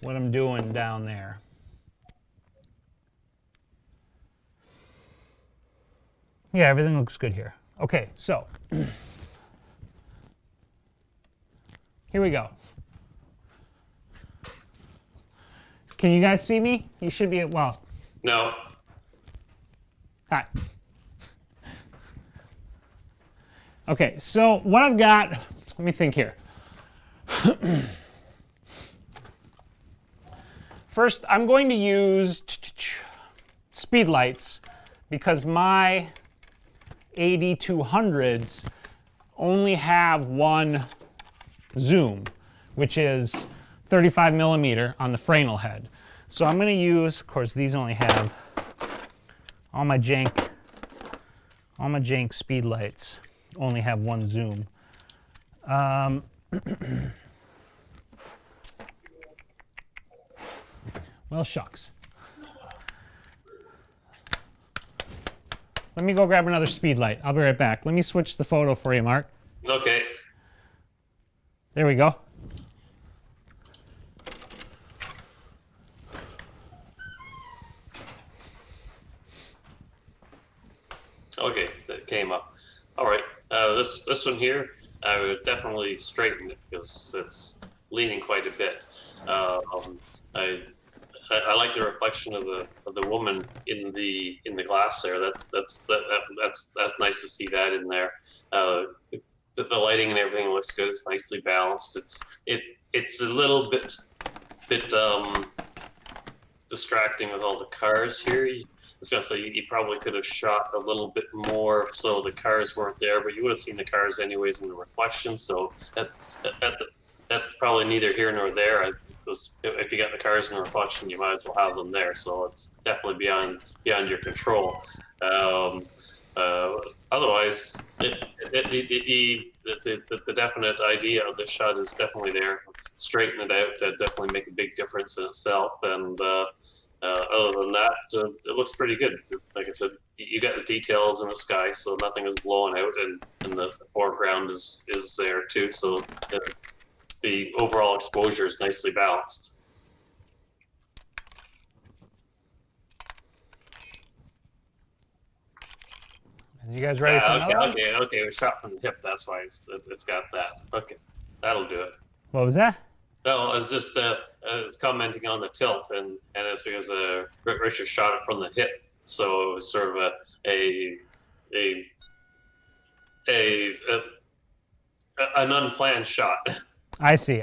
what I'm doing down there. Yeah, everything looks good here. Okay, so here we go. Can you guys see me? You should be, well. No. Hi. Okay, so what I've got, let me think here. First, I'm going to use speed lights because my AD200s only have one zoom, which is 35 millimeter on the Fresnel head. So I'm going to use, of course, these only have all my jank speed lights only have one zoom. Well, shucks. Let me go grab another speed light. I'll be right back. Let me switch the photo for you, Mark. Okay. There we go. Okay, that came up. All right, this one here, I would definitely straighten it because it's leaning quite a bit. I like the reflection of the woman in the glass there. That's nice to see that in there. The lighting and everything looks good. It's nicely balanced. It's a little bit distracting with all the cars here. I was gonna say you probably could have shot a little bit more so the cars weren't there, but you would have seen the cars anyways in the reflection. So that's probably neither here nor there. Because if you got the cars in the reflection, you might as well have them there. So it's definitely beyond your control. Otherwise, the definite idea of this shot is definitely there. Straighten it out, definitely make a big difference in itself. And other than that, it looks pretty good. Like I said, you got the details in the sky, so nothing is blowing out, and the foreground is there too. So the overall exposure is nicely balanced. You guys ready for another one? Okay, it was shot from the hip. That's why it's got that. Okay, that'll do it. What was that? No, it's just it's commenting on the tilt, and it's because Richard shot it from the hip, so it was sort of an unplanned shot. I see.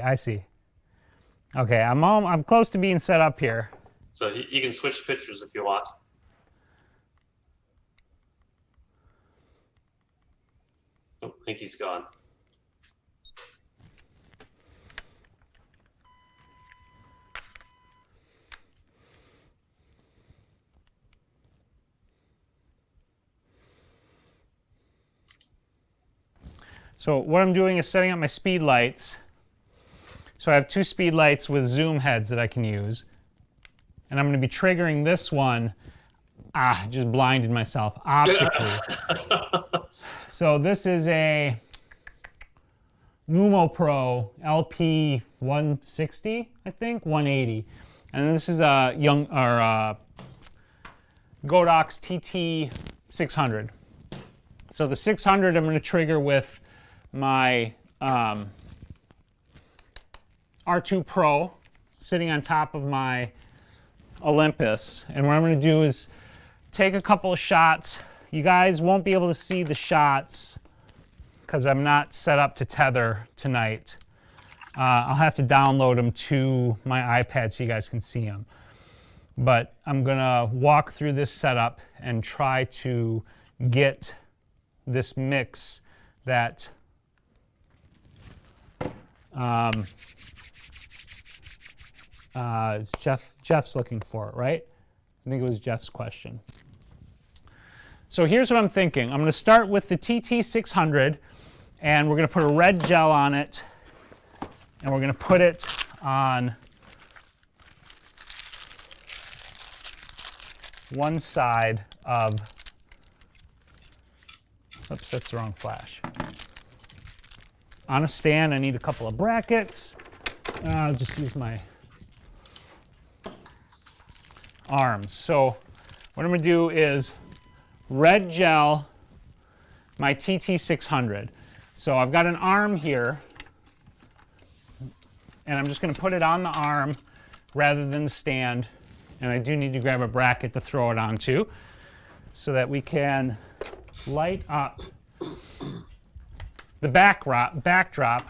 Okay, I'm close to being set up here. So you can switch pictures if you want. Oh, I think he's gone. So what I'm doing is setting up my speed lights. So I have two speed lights with zoom heads that I can use. And I'm going to be triggering this one. Just blinded myself optically. So this is a Lumo Pro LP 160, I think, 180. And this is a Godox TT 600. So the 600 I'm going to trigger with my R2 Pro sitting on top of my Olympus. And what I'm going to do is take a couple of shots. You guys won't be able to see the shots because I'm not set up to tether tonight. I'll have to download them to my iPad so you guys can see them. But I'm going to walk through this setup and try to get this mix that Jeff's looking for, right? I think it was Jeff's question. So here's what I'm thinking. I'm going to start with the TT600, and we're going to put a red gel on it, and we're going to put it on one side of, oops, that's the wrong flash. On a stand, I need a couple of brackets. I'll just use my arms. So what I'm going to do is red gel my TT600. So I've got an arm here, and I'm just going to put it on the arm rather than the stand. And I do need to grab a bracket to throw it onto so that we can light up the backdrop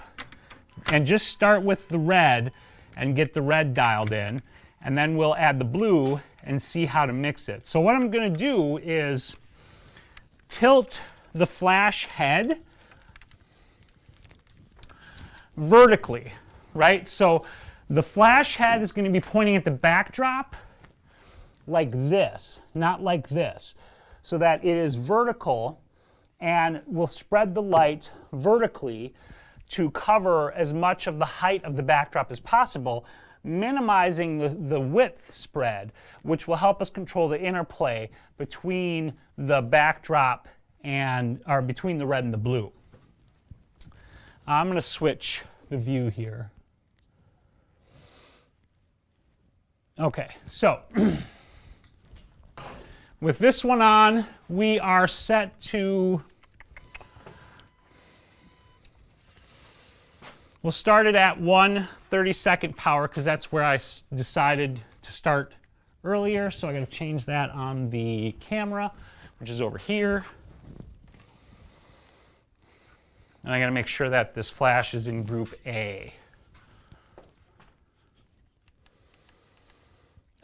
and just start with the red and get the red dialed in, and then we'll add the blue and see how to mix it. So what I'm going to do is tilt the flash head vertically, right? So the flash head is going to be pointing at the backdrop like this, not like this, so that it is vertical, and we'll spread the light vertically to cover as much of the height of the backdrop as possible, minimizing the width spread, which will help us control the interplay between the backdrop or between the red and the blue. I'm going to switch the view here. Okay, so with this one on, we are set to, we'll start it at 1/32 power because that's where I decided to start earlier. So I got to change that on the camera, which is over here. And I got to make sure that this flash is in group A.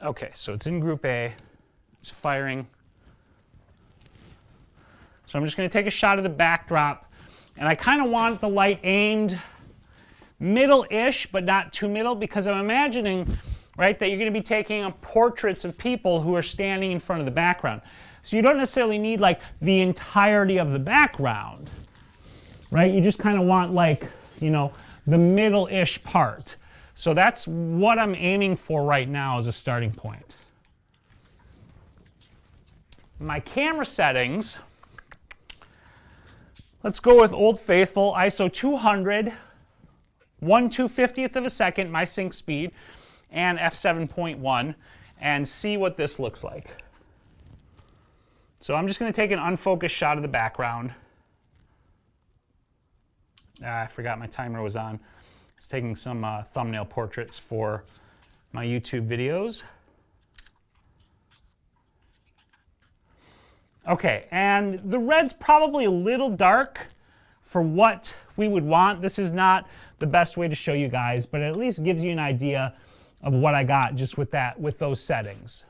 Okay, so it's in group A. It's firing. So I'm just going to take a shot of the backdrop, and I kind of want the light aimed middle-ish, but not too middle, because I'm imagining, right, that you're going to be taking portraits of people who are standing in front of the background. So you don't necessarily need like the entirety of the background, right? You just kind of want like, you know, the middle-ish part. So that's what I'm aiming for right now as a starting point. My camera settings, let's go with Old Faithful, ISO 200, 1/250th of a second, my sync speed, and f7.1, and see what this looks like. So I'm just going to take an unfocused shot of the background. I forgot my timer was on. I was taking some thumbnail portraits for my YouTube videos. Okay, and the red's probably a little dark for what we would want. This is not the best way to show you guys, but it at least gives you an idea of what I got just with those settings,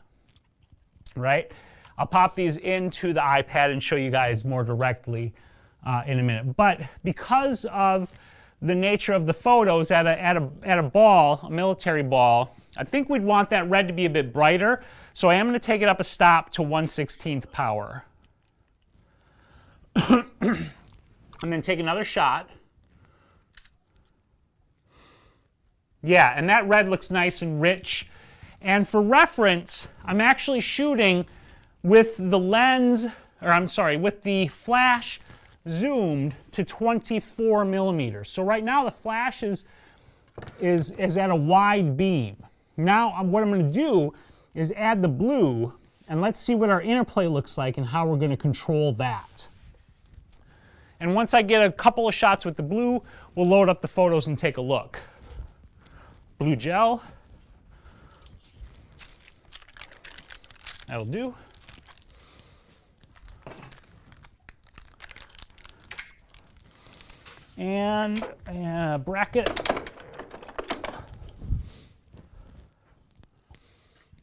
right? I'll pop these into the iPad and show you guys more directly in a minute. But because of the nature of the photos at a ball, a military ball, I think we'd want that red to be a bit brighter. So I am going to take it up a stop to 1/16th power. And then take another shot. Yeah, and that red looks nice and rich. And for reference, I'm actually shooting with the lens, or I'm sorry, with the flash zoomed to 24 millimeters. So right now the flash is at a wide beam. Now what I'm going to do is add the blue, and let's see what our interplay looks like and how we're going to control that. And once I get a couple of shots with the blue, we'll load up the photos and take a look. Blue gel. That'll do. And bracket.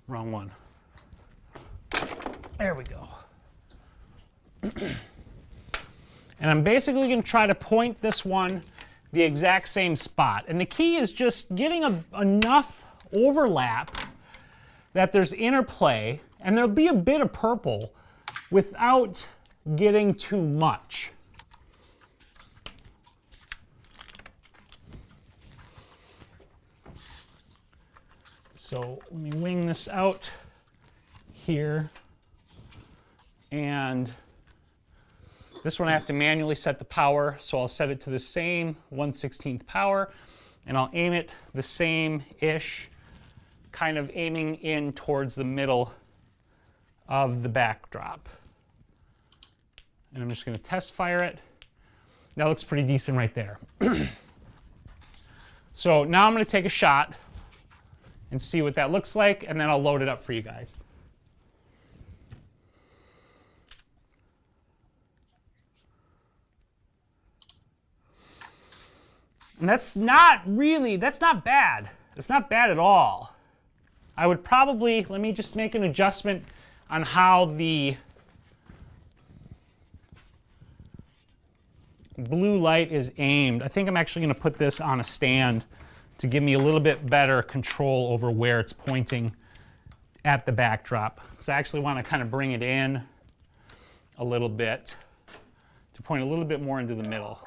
Wrong one. There we go. And I'm basically going to try to point this one the exact same spot. And the key is just getting enough overlap that there's interplay, and there'll be a bit of purple without getting too much. So let me wing this out here. And this one I have to manually set the power, so I'll set it to the same 1/16 power, and I'll aim it the same-ish, kind of aiming in towards the middle of the backdrop. And I'm just going to test fire it. That looks pretty decent right there. So now I'm going to take a shot and see what that looks like, and then I'll load it up for you guys. And that's not bad. It's not bad at all. I would probably, let me just make an adjustment on how the blue light is aimed. I think I'm actually going to put this on a stand to give me a little bit better control over where it's pointing at the backdrop. So I actually want to kind of bring it in a little bit to point a little bit more into the middle.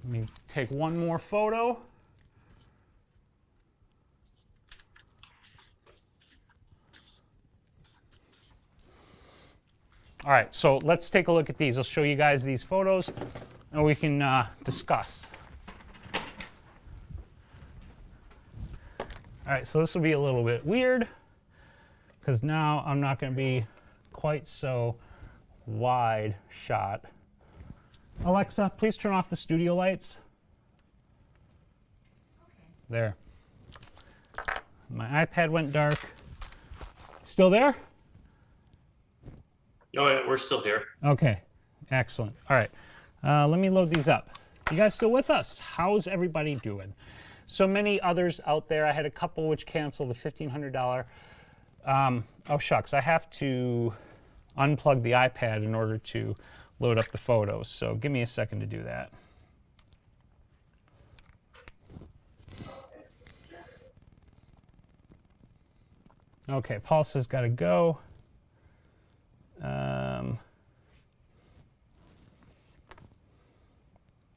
Let me take one more photo. All right, so let's take a look at these. I'll show you guys these photos, and we can discuss. All right, so this will be a little bit weird, because now I'm not going to be quite so wide shot. Alexa, please turn off the studio lights. Okay. There. My iPad went dark. Still there? Oh, yeah, we're still here. Okay, excellent. All right, let me load these up. You guys still with us? How's everybody doing? So many others out there. I had a couple which canceled the $1,500. Oh, shucks, I have to unplug the iPad in order to load up the photos. So give me a second to do that. Okay, Paul says got to go.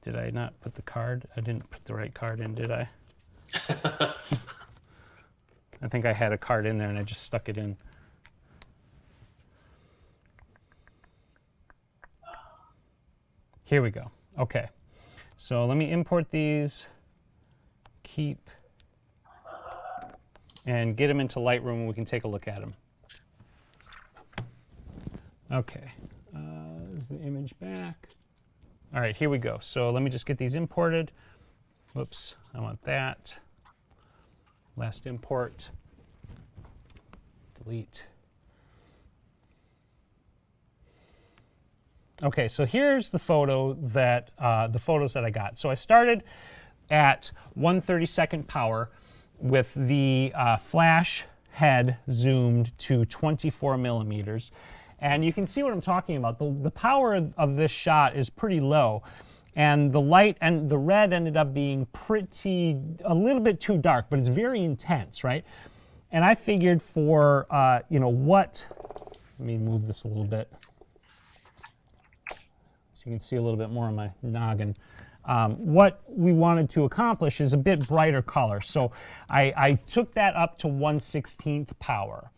Did I not put the card? I didn't put the right card in, did I? I think I had a card in there and I just stuck it in. Here we go. Okay. So let me import these, keep, and get them into Lightroom and we can take a look at them. Okay. Is the image back? All right, here we go. So let me just get these imported. Whoops, I want that. Last import. Delete. Okay, so here's the photo that the photos that I got. So I started at 1/32 power with the flash head zoomed to 24 millimeters. And you can see what I'm talking about. The power of this shot is pretty low. And the light and the red ended up being a little bit too dark, but it's very intense, right? And I figured for, let me move this a little bit so you can see a little bit more of my noggin. What we wanted to accomplish is a bit brighter color. So I took that up to 1/16 power.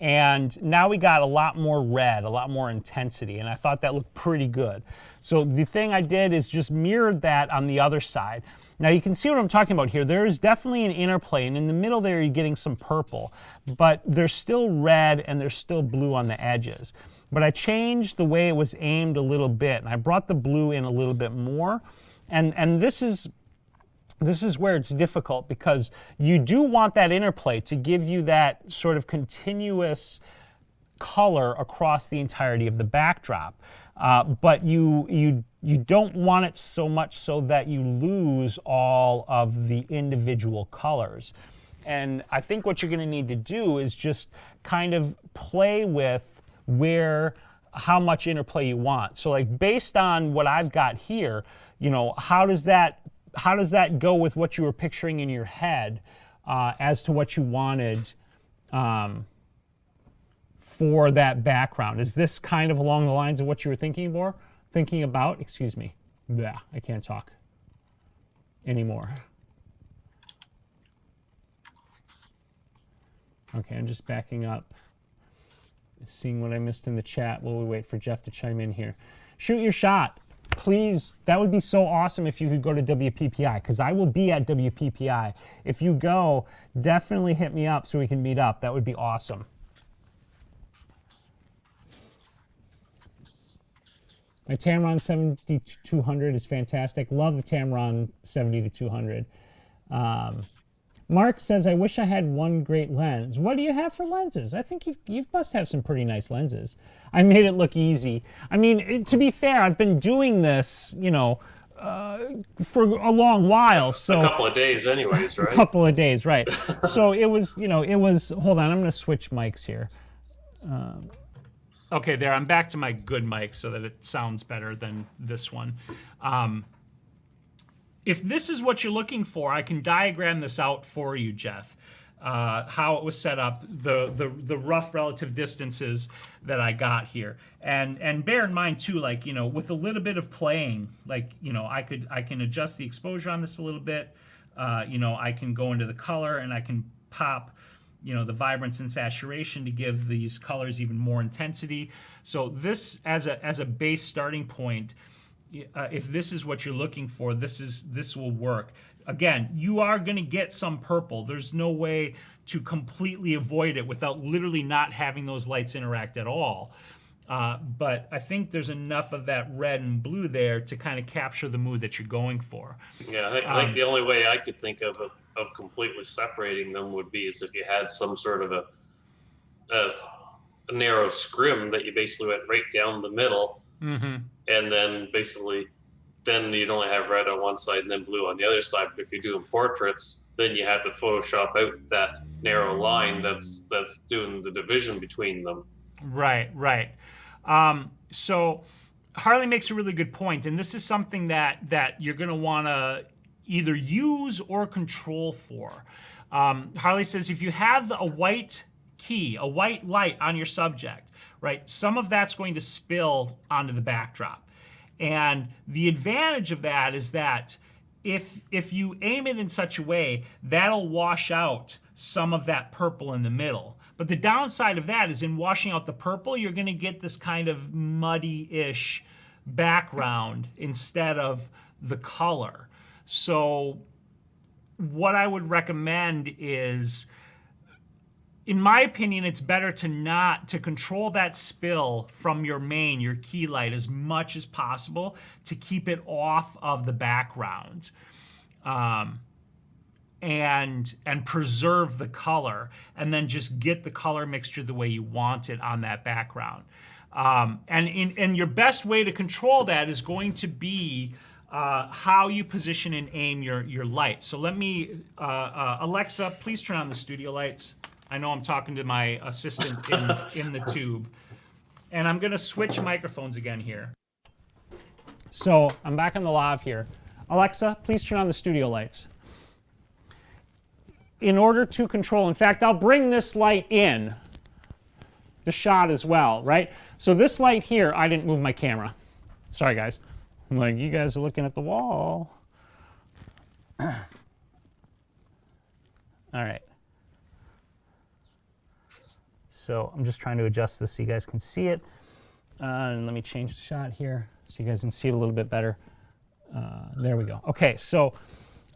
And now we got a lot more red, a lot more intensity, and I thought that looked pretty good. So the thing I did is just mirrored that on the other side. Now you can see what I'm talking about here. There is definitely an interplay, and in the middle there you're getting some purple, but there's still red and there's still blue on the edges. But I changed the way it was aimed a little bit, and I brought the blue in a little bit more. And this is where it's difficult, because you do want that interplay to give you that sort of continuous color across the entirety of the backdrop. But you don't want it so much so that you lose all of the individual colors. And I think what you're going to need to do is just kind of play with how much interplay you want. So like based on what I've got here, how does that go with what you were picturing in your head as to what you wanted for that background? Is this kind of along the lines of what you were thinking about? Excuse me. Yeah, I can't talk anymore. Okay, I'm just backing up, seeing what I missed in the chat while we wait for Jeff to chime in here. Shoot your shot. Please, that would be so awesome if you could go to WPPI, because I will be at WPPI. If you go, definitely hit me up so we can meet up. That would be awesome. My Tamron 70-200 is fantastic. Love the Tamron 70-200. Mark says, I wish I had one great lens. What do you have for lenses? I think you must have some pretty nice lenses. I made it look easy. I mean, to be fair, I've been doing this, you know, for a long while. So a couple of days anyways, right? A couple of days, right. So it was, you know, hold on, I'm going to switch mics here. Okay, there, I'm back to my good mic so that it sounds better than this one. If this is what you're looking for, I can diagram this out for you, Jeff. How it was set up, the rough relative distances that I got here, and bear in mind too, like, you know, with a little bit of playing, like, you know, I can adjust the exposure on this a little bit. You know, I can go into the color and I can pop, you know, the vibrance and saturation to give these colors even more intensity. So this as a base starting point. If this is what you're looking for, this will work. Again, you are going to get some purple. There's no way to completely avoid it without literally not having those lights interact at all. But I think there's enough of that red and blue there to kind of capture the mood that you're going for. Yeah, I think the only way I could think of completely separating them would be is if you had some sort of a narrow scrim that you basically went right down the middle. Mm-hmm. And then basically, then you'd only have red on one side and then blue on the other side. But if you're doing portraits, then you have to Photoshop out that narrow line that's doing the division between them. Right, right. So Harley makes a really good point, and this is something that you're going to want to either use or control for. Harley says if you have a white key, a white light on your subject, right, some of that's going to spill onto the backdrop. And the advantage of that is that if you aim it in such a way, that'll wash out some of that purple in the middle. But the downside of that is in washing out the purple, you're going to get this kind of muddy-ish background instead of the color. So what I would recommend is, in my opinion, it's better to control that spill from your key light as much as possible to keep it off of the background, and preserve the color, and then just get the color mixture the way you want it on that background. And your best way to control that is going to be how you position and aim your light. So let me, Alexa, please turn on the studio lights. I know I'm talking to my assistant in the tube. And I'm going to switch microphones again here. So I'm back in the live here. Alexa, please turn on the studio lights. In order to control, in fact, I'll bring this light in the shot as well, right? So this light here, I didn't move my camera. Sorry, guys. I'm like, you guys are looking at the wall. All right. So I'm just trying to adjust this so you guys can see it. And let me change the shot here so you guys can see it a little bit better. There we go. Okay, so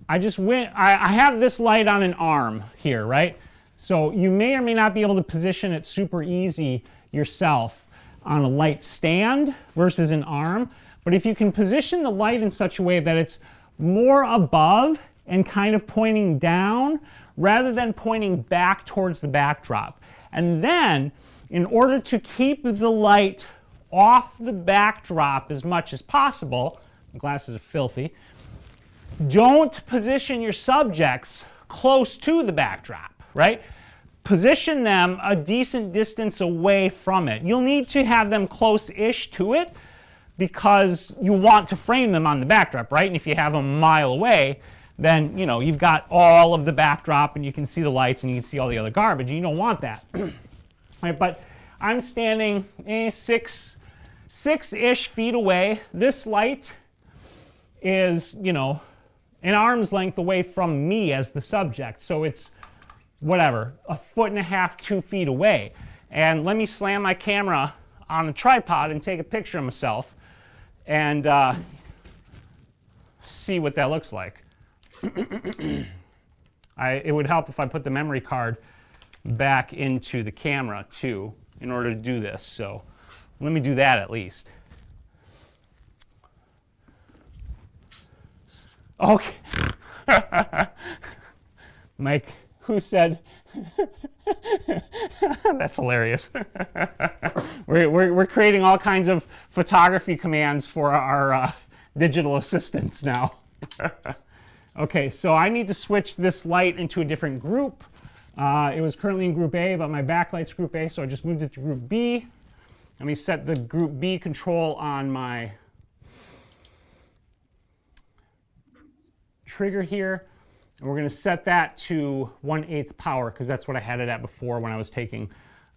I have this light on an arm here, right? So you may or may not be able to position it super easy yourself on a light stand versus an arm. But if you can position the light in such a way that it's more above and kind of pointing down rather than pointing back towards the backdrop. And then, in order to keep the light off the backdrop as much as possible, the glasses are filthy, don't position your subjects close to the backdrop, right? Position them a decent distance away from it. You'll need to have them close-ish to it because you want to frame them on the backdrop, right? And if you have them a mile away, then, you know, you've got all of the backdrop and you can see the lights and you can see all the other garbage. You don't want that. Right, but I'm standing six-ish feet away. This light is, you know, an arm's length away from me as the subject. So it's, whatever, 1.5 feet, 2 feet away. And let me slam my camera on the tripod and take a picture of myself and see what that looks like. It would help if I put the memory card back into the camera too in order to do this. So let me do that at least. Okay. Mike, who said? That's hilarious. We're creating all kinds of photography commands for our digital assistants now. Okay, so I need to switch this light into a different group. It was currently in group A, but my backlight's group A, so I just moved it to group B. Let me set the group B control on my trigger here. And we're going to set that to 1/8 power because that's what I had it at before when I was taking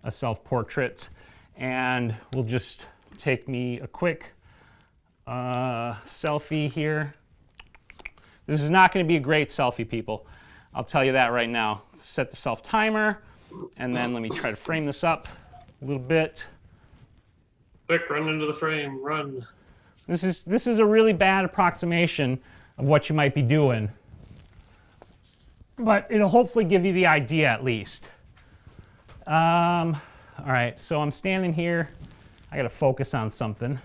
a self-portrait. And we'll just take me a quick selfie here. This is not going to be a great selfie, people. I'll tell you that right now. Set the self timer, and then let me try to frame this up a little bit. Quick, run into the frame, run. This is a really bad approximation of what you might be doing, but it'll hopefully give you the idea at least. All right, so I'm standing here. I got to focus on something.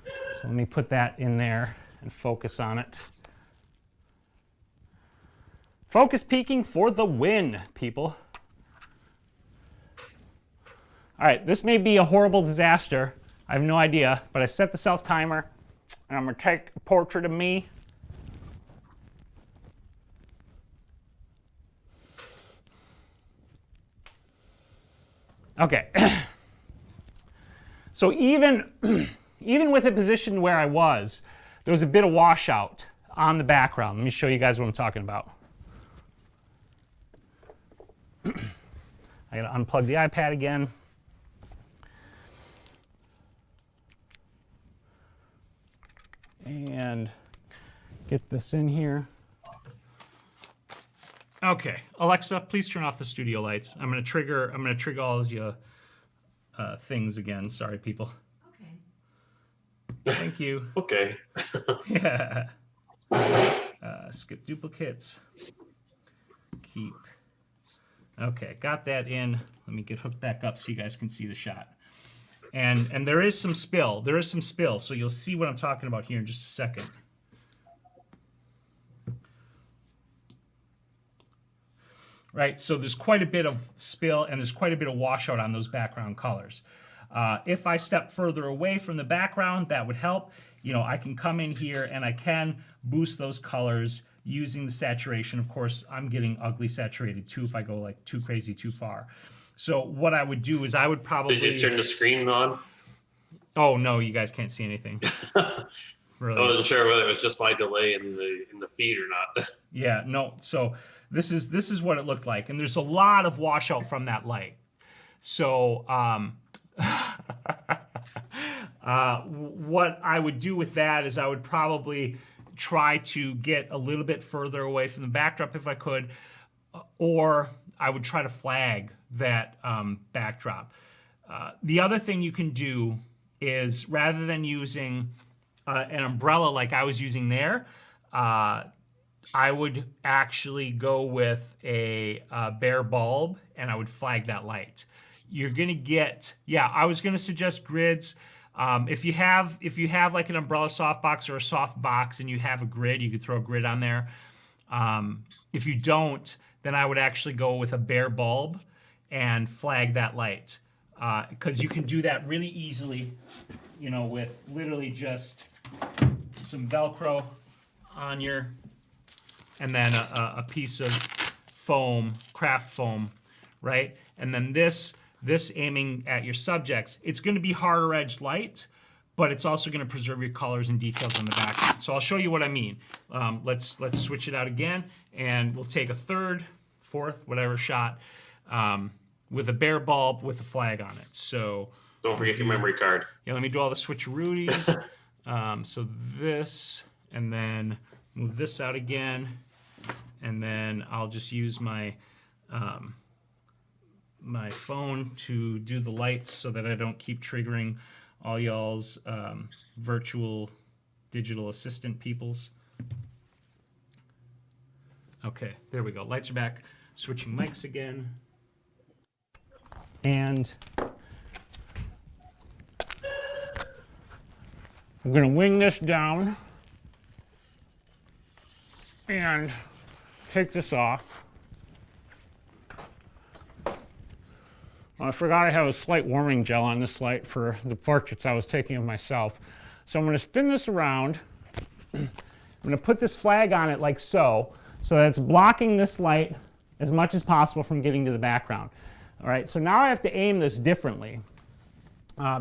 So let me put that in there and focus on it. Focus peaking for the win, people. All right, this may be a horrible disaster. I have no idea, but I set the self timer, and I'm going to take a portrait of me. Okay. So even with the position where I was, there was a bit of washout on the background. Let me show you guys what I'm talking about. I gotta unplug the iPad again. And get this in here. Okay, Alexa, please turn off the studio lights. I'm gonna trigger all of your things again. Sorry, people. Okay. Thank you. Okay. Yeah. Skip duplicates. Keep. Okay, got that in. Let me get hooked back up so you guys can see the shot. And there is some spill. There is some spill, so you'll see what I'm talking about here in just a second. Right, so there's quite a bit of spill and there's quite a bit of washout on those background colors. If I step further away from the background, that would help. You know, I can come in here and I can boost those colors using the saturation. Of course, I'm getting ugly saturated too if I go like too crazy too far. So what I would do is I would probably... Did you turn the screen on? Oh, no, you guys can't see anything. Really. I wasn't sure whether it was just my delay in the feed or not. Yeah, no. So this is what it looked like. And there's a lot of washout from that light. So what I would do with that is I would probably try to get a little bit further away from the backdrop if I could, or I would try to flag that backdrop. The other thing you can do is rather than using an umbrella like I was using there, I would actually go with a bare bulb and I would flag that light. You're gonna get, yeah, I was gonna suggest grids. If you have like an umbrella softbox or a soft box and you have a grid, you could throw a grid on there. If you don't, then I would actually go with a bare bulb and flag that light. Because you can do that really easily, you know, with literally just some Velcro on your, and then a piece of foam, craft foam, right? And then this aiming at your subjects, it's going to be harder edged light, but it's also going to preserve your colors and details on the background. So I'll show you what I mean. Let's switch it out again, and we'll take a third, fourth, whatever shot with a bare bulb with a flag on it. So Don't forget your memory card. yeah, let me do all the switcheroonies. So this, and then move this out again, and then I'll just use my my phone to do the lights so that I don't keep triggering all y'all's virtual digital assistant peoples. Okay, there we go. Lights are back. Switching mics again. And I'm going to wing this down and take this off. I forgot I have a slight warming gel on this light for the portraits I was taking of myself. So I'm going to spin this around. I'm going to put this flag on it like so that it's blocking this light as much as possible from getting to the background. All right, so now I have to aim this differently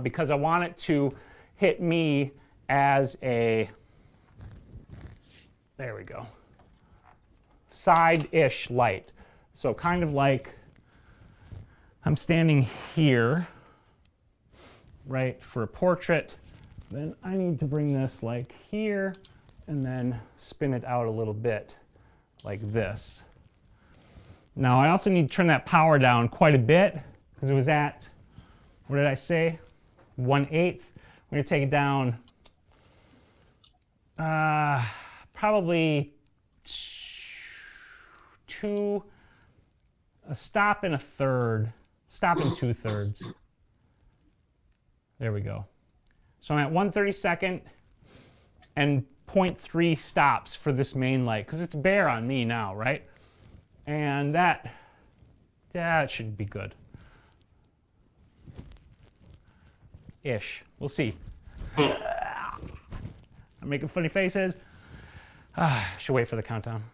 because I want it to hit me as a, there we go, side-ish light. So kind of like I'm standing here, right, for a portrait. Then I need to bring this like here and then spin it out a little bit like this. Now I also need to turn that power down quite a bit because it was at, what did I say, 1/8. We're going to take it down probably a stop and a third. Stop in 2/3. There we go. So I'm at 1/32 and 0.3 stops for this main light because it's bare on me now, right? And that should be good. Ish. We'll see. I'm making funny faces. Should wait for the countdown.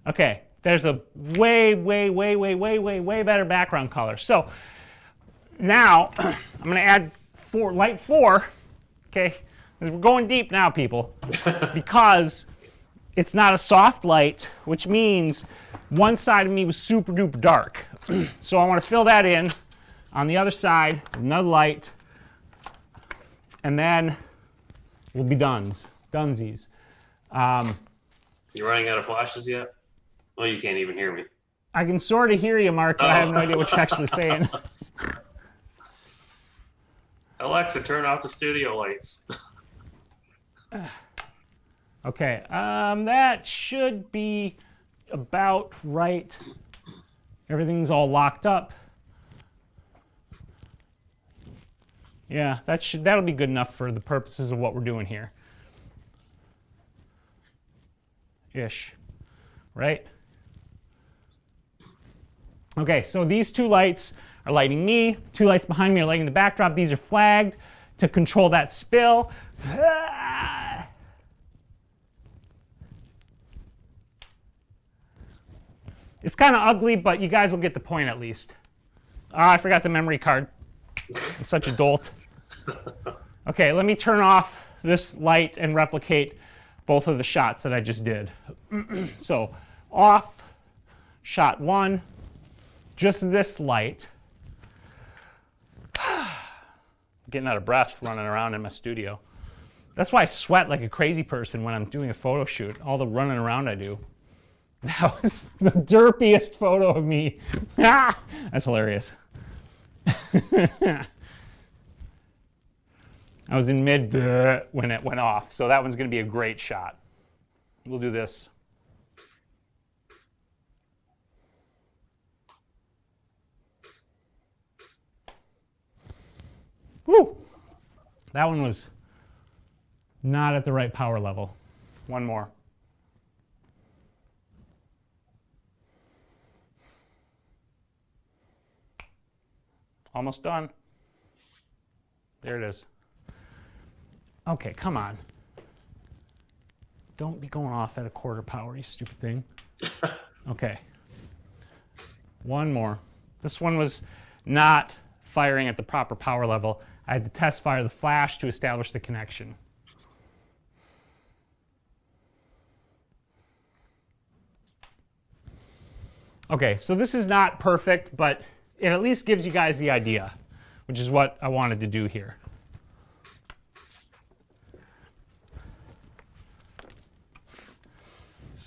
Okay, there's a way better background color. So now I'm going to add light 4. Okay, we're going deep now, people, because it's not a soft light, which means one side of me was super duper dark. So I want to fill that in on the other side with another light, and then we'll be dunsies. You running out of flashes yet? Oh, you can't even hear me. I can sort of hear you, Mark, but I have no idea what you're actually saying. Alexa, turn off the studio lights. Okay, that should be about right. Everything's all locked up. Yeah, that'll be good enough for the purposes of what we're doing here. Ish, right? Okay, so these two lights are lighting me. 2 lights behind me are lighting the backdrop. These are flagged to control that spill. It's kind of ugly, but you guys will get the point at least. I forgot the memory card. I'm such a dolt. Okay, let me turn off this light and replicate both of the shots that I just did. So, off, shot 1, just this light. Getting out of breath running around in my studio. That's why I sweat like a crazy person when I'm doing a photo shoot, all the running around I do. That was the derpiest photo of me. That's hilarious. I was in mid when it went off, so that one's going to be a great shot. We'll do this. Woo! That one was not at the right power level. One more. Almost done. There it is. Okay, come on. Don't be going off at a 1/4 power, you stupid thing. Okay. One more. This one was not firing at the proper power level. I had to test fire the flash to establish the connection. Okay, so this is not perfect, but it at least gives you guys the idea, which is what I wanted to do here.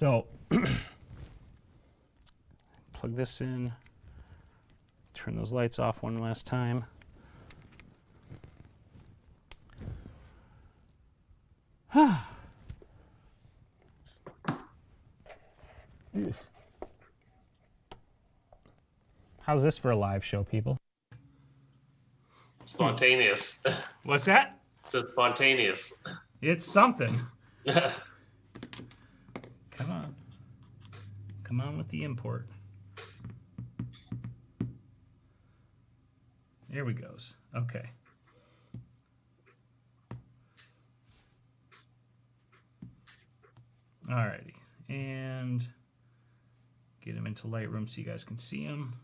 So plug this in, turn those lights off one last time. How's this for a live show, people? Spontaneous. What's that? Just spontaneous. It's something. Come on. Come on with the import. There we goes. Okay. Alrighty. And get him into Lightroom so you guys can see him.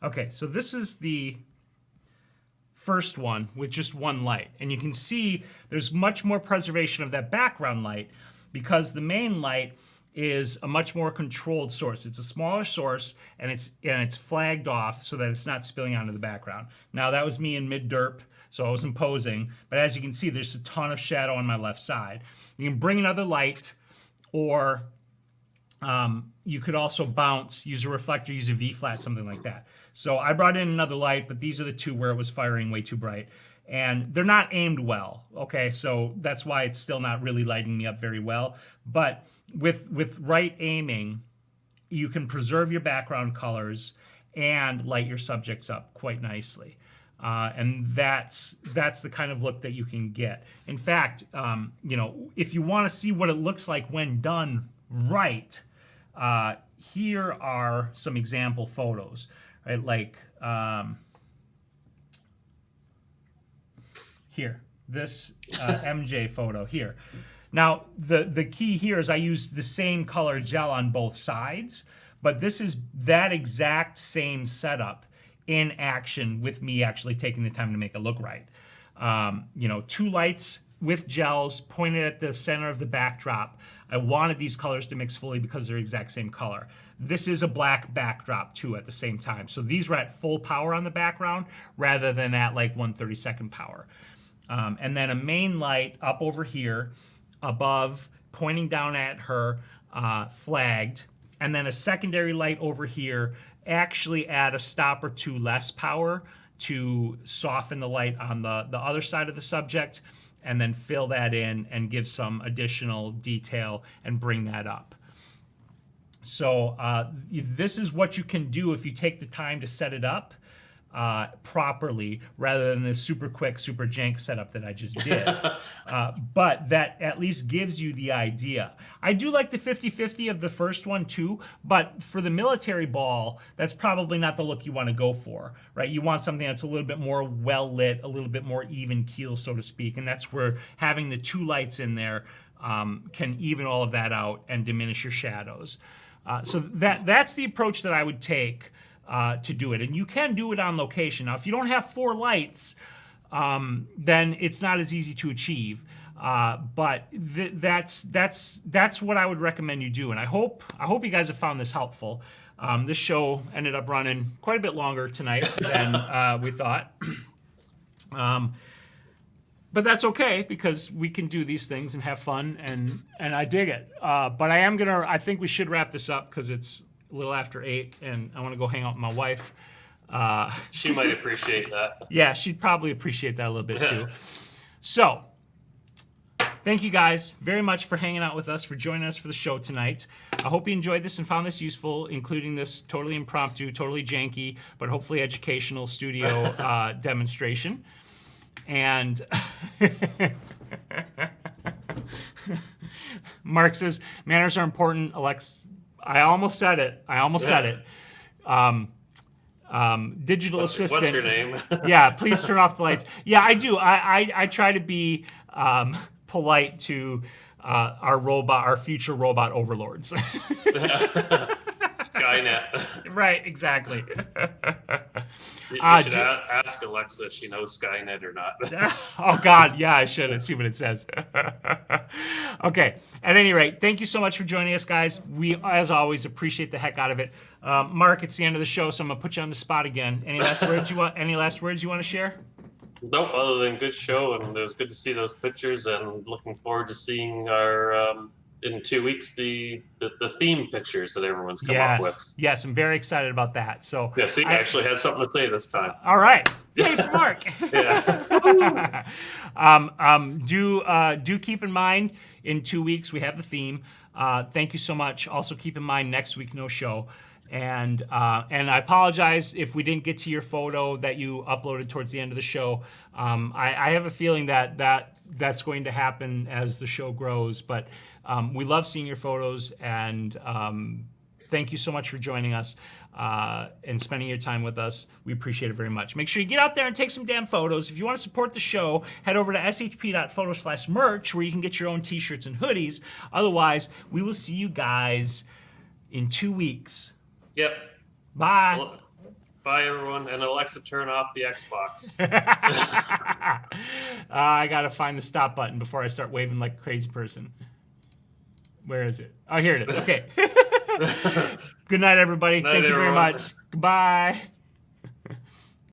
Okay, so this is the first one with just one light. And you can see there's much more preservation of that background light because the main light is a much more controlled source. It's a smaller source and it's flagged off so that it's not spilling onto the background. Now that was me in mid-derp, so I wasn't posing, but as you can see, there's a ton of shadow on my left side. You can bring another light, or you could also bounce, use a reflector, use a V-flat, something like that. So I brought in another light, but these are the two where it was firing way too bright. And they're not aimed well, okay? So that's why it's still not really lighting me up very well. But with right aiming, you can preserve your background colors and light your subjects up quite nicely. And that's the kind of look that you can get. In fact, you know, if you want to see what it looks like when done right, here are some example photos, right? Like here, this MJ photo here. Now, the key here is I used the same color gel on both sides, but this is that exact same setup in action with me actually taking the time to make it look right. You know, two lights with gels pointed at the center of the backdrop. I wanted these colors to mix fully because they're exact same color. This is a black backdrop too at the same time. So these were at full power on the background rather than at like 1/32 power. And then a main light up over here above, pointing down at her, flagged. And then a secondary light over here, actually add a stop or two less power to soften the light on the other side of the subject, and then fill that in and give some additional detail and bring that up. So this is what you can do if you take the time to set it up properly, rather than this super quick, super jank setup that I just did. But that at least gives you the idea. I do like the 50-50 of the first one too, but for the military ball, that's probably not the look you want to go for, right? You want something that's a little bit more well lit, a little bit more even keel, so to speak, and that's where having the two lights in there can even all of that out and diminish your shadows. So that's the approach that I would take to do it. And you can do it on location. Now, if you don't have 4 lights, then it's not as easy to achieve. But that's what I would recommend you do. And I hope you guys have found this helpful. This show ended up running quite a bit longer tonight than we thought. But that's okay, because we can do these things and have fun, and I dig it. But I think we should wrap this up because it's a little after 8, and I want to go hang out with my wife. She might appreciate that. Yeah, she'd probably appreciate that a little bit too. So, thank you guys very much for hanging out with us, for joining us for the show tonight. I hope you enjoyed this and found this useful, including this totally impromptu, totally janky, but hopefully educational studio demonstration. And Mark says, manners are important. Alex, I almost said it. Digital assistant. What's your name? Yeah, please turn off the lights. Yeah, I do. I try to be polite to our future robot overlords. Skynet. Right, exactly. You should J- ask Alexa if she knows Skynet or not. Oh God, yeah, I should. Let's see what it says. Okay. At any rate, thank you so much for joining us, guys. We, as always, appreciate the heck out of it. Mark, it's the end of the show, so I'm gonna put you on the spot again. Any last words you want? Any last words you want to share? Nope, other than good show, and it was good to see those pictures, and looking forward to seeing our in 2 weeks the theme pictures that everyone's come up with. Yes, I'm very excited about that. So Yeah, see, I actually had something to say this time. All right. Yay for Mark. Yeah. Do keep in mind in 2 weeks we have the theme. Thank you so much. Also keep in mind next week no show. And I apologize if we didn't get to your photo that you uploaded towards the end of the show. I have a feeling that's going to happen as the show grows. But we love seeing your photos, and thank you so much for joining us and spending your time with us. We appreciate it very much. Make sure you get out there and take some damn photos. If you want to support the show, head over to shp.photo/merch where you can get your own t-shirts and hoodies. Otherwise, we will see you guys in 2 weeks. Yep. Bye. Well, bye, everyone. And Alexa, turn off the Xbox. I got to find the stop button before I start waving like a crazy person. Where is it? Oh, here it is. Okay. Good night, everybody. Night, Thank you very everyone. much. Goodbye.